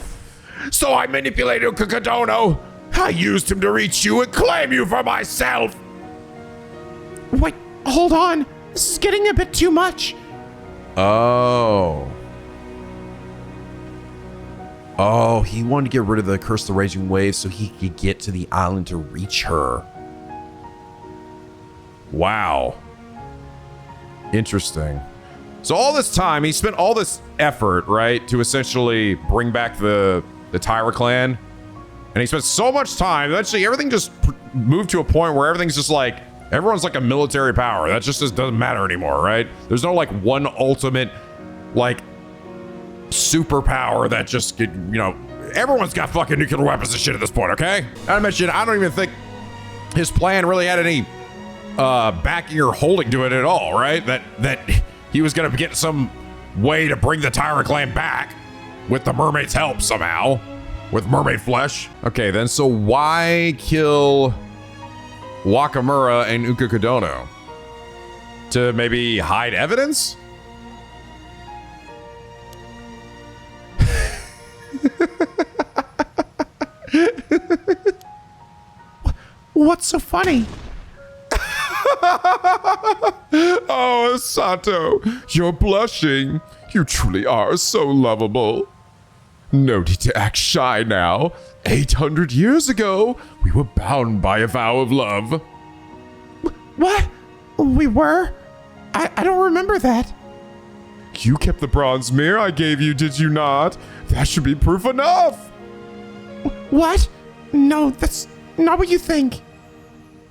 So I manipulated Kukadono. I used him to reach you and claim you for myself. Wait, hold on. This is getting a bit too much. Oh, he wanted to get rid of the Curse of the Raging Waves so he could get to the island to reach her. Wow. Interesting. So all this time, he spent all this effort, right, to essentially bring back the Tyra clan. And he spent so much time, eventually everything just moved to a point where everything's just like, everyone's like a military power. That just doesn't matter anymore, right? There's no like one ultimate, like, superpower that just could, everyone's got fucking nuclear weapons and shit at this point, okay? I mentioned, I don't even think his plan really had any backing or holding to it at all, right? That he was gonna get some way to bring the Tyra clan back with the mermaid's help somehow, with mermaid flesh. Okay, then, so why kill Wakamura and Ukakodono? To maybe hide evidence? What's so funny? Oh, Asato, you're blushing. You truly are so lovable. No need to act shy now. 800 years ago, we were bound by a vow of love. What? We were? I don't remember that. You kept the bronze mirror I gave you, did you not? That should be proof enough! What? No, that's not what you think.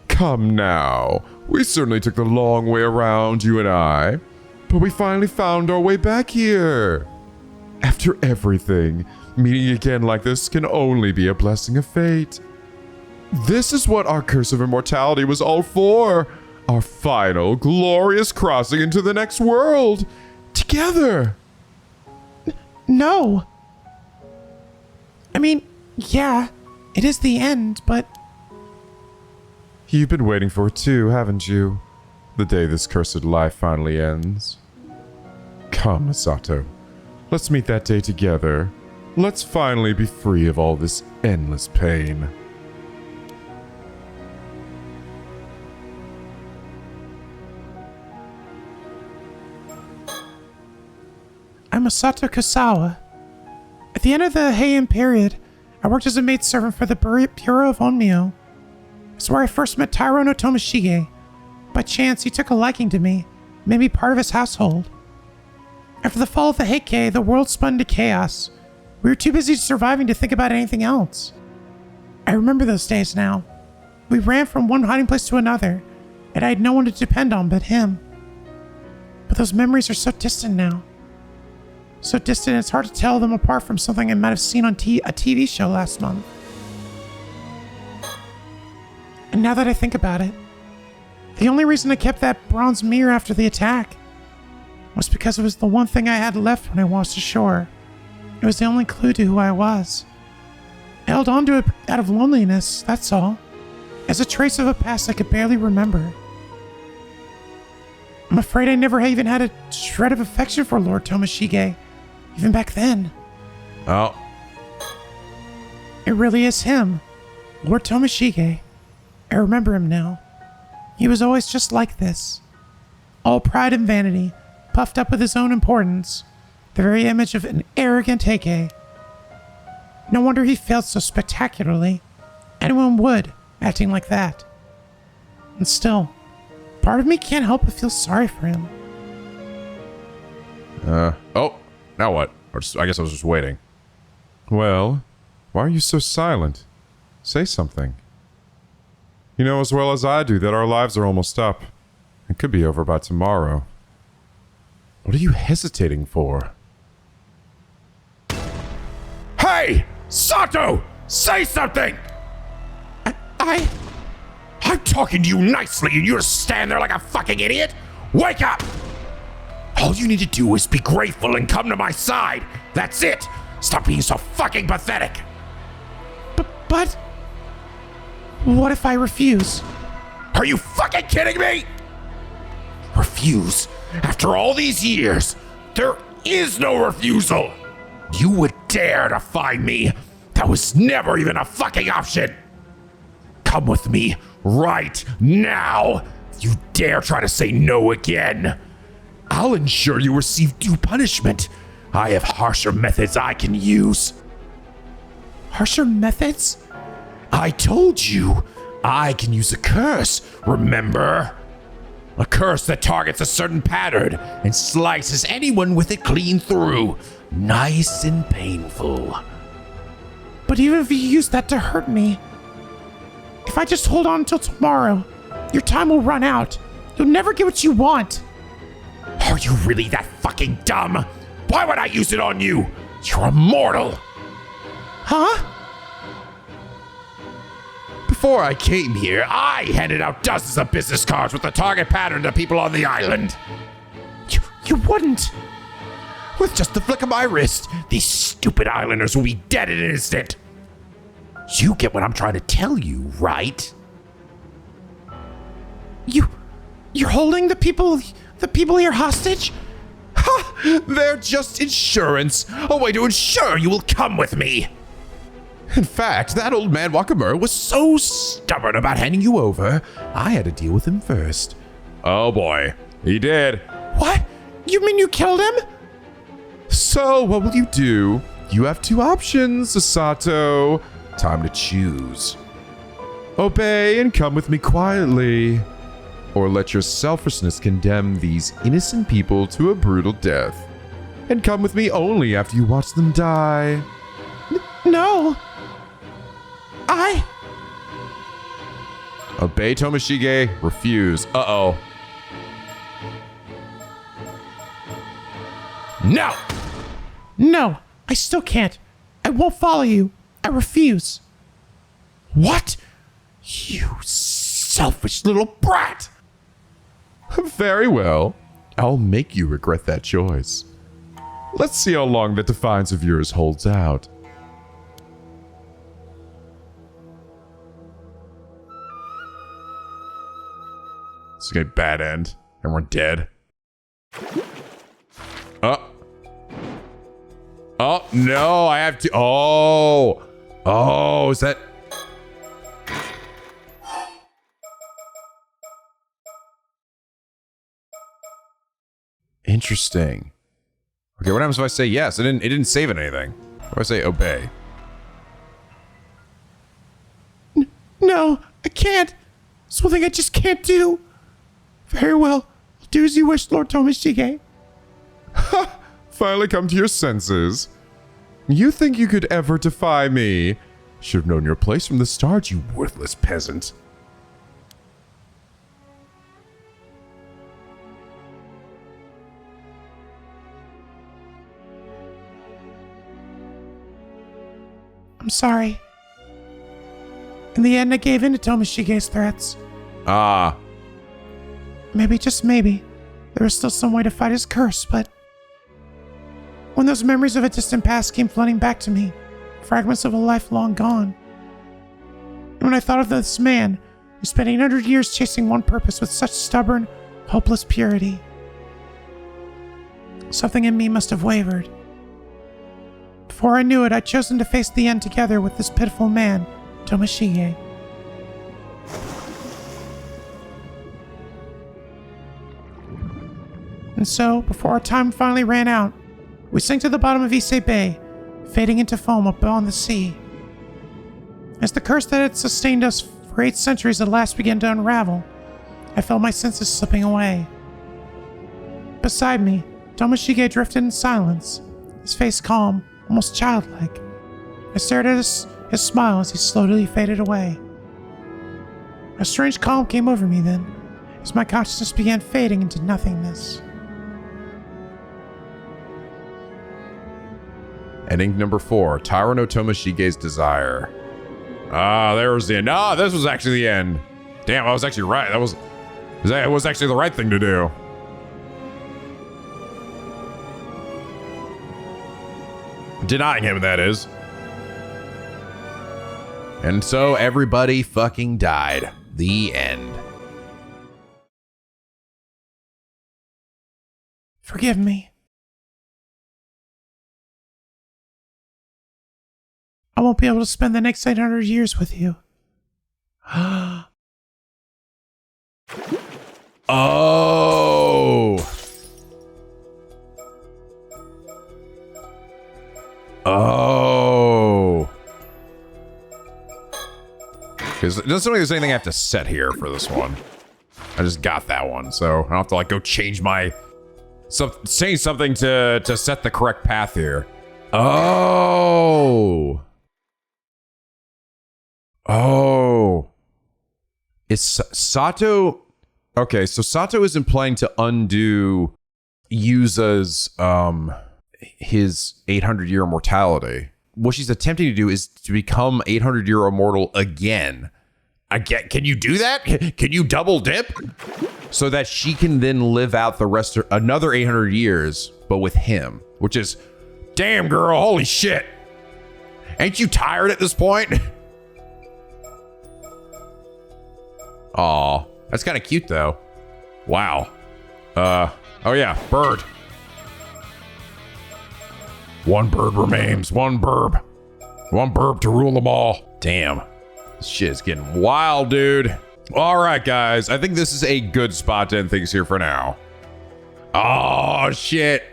Come now. We certainly took the long way around, you and I. But we finally found our way back here. After everything, meeting again like this can only be a blessing of fate. This is what our curse of immortality was all for. Our final, glorious crossing into the next world. Together. No. I mean, yeah, it is the end, but... You've been waiting for it too, haven't you? The day this cursed life finally ends. Come, Masato. Let's meet that day together. Let's finally be free of all this endless pain. I'm Masato Kosawa. At the end of the Heian period, I worked as a maidservant for the Bureau of Onmyo. It's where I first met Tairo no Tomoshige. By chance, he took a liking to me, made me part of his household. After the fall of the Heike, the world spun into chaos. We were too busy surviving to think about anything else. I remember those days now. We ran from one hiding place to another, and I had no one to depend on but him. But those memories are so distant now. So distant it's hard to tell them apart from something I might have seen on a TV show last month. And now that I think about it, the only reason I kept that bronze mirror after the attack was because it was the one thing I had left when I washed ashore. It was the only clue to who I was. I held on to it out of loneliness, that's all, as a trace of a past I could barely remember. I'm afraid I never even had a shred of affection for Lord Tomoshige, even back then. Oh. It really is him, Lord Tomoshige. I remember him now. He was always just like this. All pride and vanity, puffed up with his own importance. The very image of an arrogant Heike. No wonder he failed so spectacularly. Anyone would, acting like that. And still, part of me can't help but feel sorry for him. Oh, now what? I guess I was just waiting. Well, why are you so silent? Say something. You know as well as I do that our lives are almost up. It could be over by tomorrow. What are you hesitating for? Hey! Sato! Say something! I'm talking to you nicely and you just stand there like a fucking idiot? Wake up! All you need to do is be grateful and come to my side. That's it! Stop being so fucking pathetic! But... what if I refuse? Are you fucking kidding me? Refuse? After all these years, there is no refusal. You would dare to find me. That was never even a fucking option. Come with me right now. If you dare try to say no again, I'll ensure you receive due punishment. I have harsher methods I can use. Harsher methods? I told you, I can use a curse, remember? A curse that targets a certain pattern and slices anyone with it clean through. Nice and painful. But even if you use that to hurt me, if I just hold on until tomorrow, your time will run out. You'll never get what you want. Are you really that fucking dumb? Why would I use it on you? You're immortal. Huh? Before I came here, I handed out dozens of business cards with the target pattern to people on the island. You wouldn't. With just the flick of my wrist, these stupid islanders will be dead in an instant. You get what I'm trying to tell you, right? You're holding the people here hostage? Ha! They're just insurance. A way to ensure you will come with me. In fact, that old man Wakamura was so stubborn about handing you over, I had to deal with him first. Oh boy, he did. What? You mean you killed him? So, what will you do? You have two options, Sato. Time to choose. Obey and come with me quietly. Or let your selfishness condemn these innocent people to a brutal death. and come with me only after you watch them die. No. Obey Tomoshige, refuse. Uh-oh. No! No, I still can't. I won't follow you. I refuse. What? You selfish little brat! Very well. I'll make you regret that choice. Let's see how long that defiance of yours holds out. It's a bad end. Everyone dead. Oh, no, I have to. Oh, is that. Interesting. Okay, what happens if I say yes? It didn't save it anything. What if I say obey? No, I can't. It's one thing I just can't do. Very well. I'll do as you wish, Lord Tomoshige. Ha! Finally come to your senses. You think you could ever defy me? Should have known your place from the start, you worthless peasant. I'm sorry. In the end, I gave in to Tomoshige's threats. Ah. Maybe, just maybe, there was still some way to fight his curse, but when those memories of a distant past came flooding back to me, fragments of a life long gone, and when I thought of this man who spent 800 years chasing one purpose with such stubborn, hopeless purity, something in me must have wavered. Before I knew it, I'd chosen to face the end together with this pitiful man, Tomoshige. And so, before our time finally ran out, we sank to the bottom of Ise Bay, fading into foam up beyond the sea. As the curse that had sustained us for 8 centuries at last began to unravel, I felt my senses slipping away. Beside me, Tomoshige drifted in silence, his face calm, almost childlike. I stared at his smile as he slowly faded away. A strange calm came over me then, as my consciousness began fading into nothingness. Ending number 4, Taira no Tomoshige's Desire. Ah, there was the end. Ah, this was actually the end. Damn, I was actually right. That was actually the right thing to do. Denying him, that is. And so everybody fucking died. The end. Forgive me. I won't be able to spend the next 800 years with you. Oh. Oh. Because it doesn't seem like there's anything I have to set here for this one. I just got that one, so I don't have to like go change my saying something to set the correct path here. Oh. Oh. Is Sato... Okay, so Sato isn't planning to undo Yuza's, his 800-year immortality. What she's attempting to do is to become 800-year immortal again. Can you do that? Can you double dip? So that she can then live out the rest of another 800 years, but with him. Which is, Damn, girl, holy shit. Ain't you tired at this point? aw, that's kind of cute though. Wow. Oh yeah, bird. One bird remains, one burb. One burb to rule them all. Damn. This shit is getting wild, dude. All right, guys. I think this is a good spot to end things here for now. Oh, shit.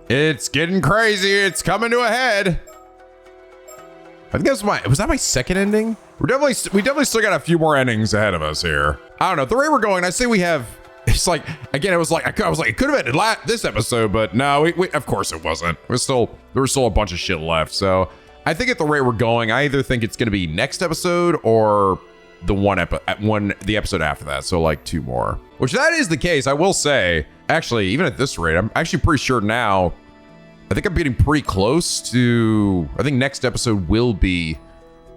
It's getting crazy. It's coming to a head. I think was that my second ending? We definitely still got a few more endings ahead of us here. I don't know. At the rate we're going, I say we have It's like, again, it was like, I was like, it could have ended this episode, but no, of course it wasn't. There was still a bunch of shit left. So I think at the rate we're going, I either think it's going to be next episode or the episode after that. So like 2 more, which that is the case. I will say, actually, even at this rate, I'm actually pretty sure now, I think I'm getting pretty close to, I think next episode will be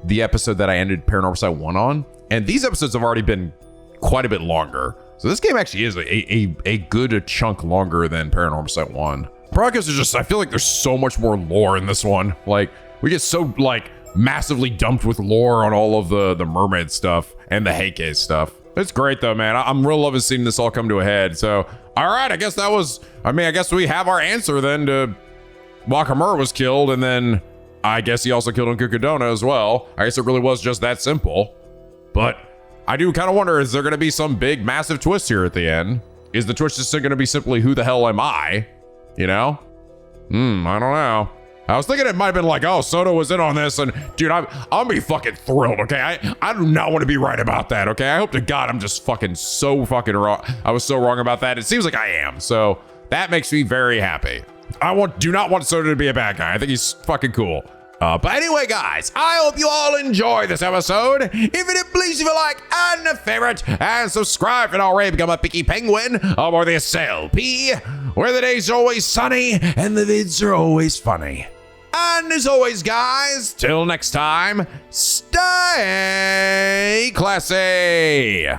the episode that I ended Paranormasight 1 on. And these episodes have already been quite a bit longer. So this game actually is a good chunk longer than Paranormasight 1. Probably because there's just, I feel like there's so much more lore in this one. Like, we get so, like, massively dumped with lore on all of the Mermaid stuff and the Heike stuff. It's great, though, man. I'm real loving seeing this all come to a head. So, all right, I guess I guess we have our answer then to Wakamura was killed, and then I guess he also killed Nkukudona as well. I guess it really was just that simple. But I do kind of wonder, is there going to be some big, massive twist here at the end? Is the twist just going to be simply, who the hell am I? You know? I don't know. I was thinking it might have been like, oh, Soto was in on this, and dude, I'll be fucking thrilled, okay? I do not want to be right about that, okay? I hope to God I'm just so fucking wrong. I was so wrong about that. It seems like I am, so that makes me very happy. Do not want Soto to be a bad guy. I think he's fucking cool. But anyway, guys, I hope you all enjoy this episode. If it did, please leave a like and a favorite, and subscribe if you already become a picky penguin aboard the SLP, where the days are always sunny and the vids are always funny. And as always, guys, till next time, stay classy.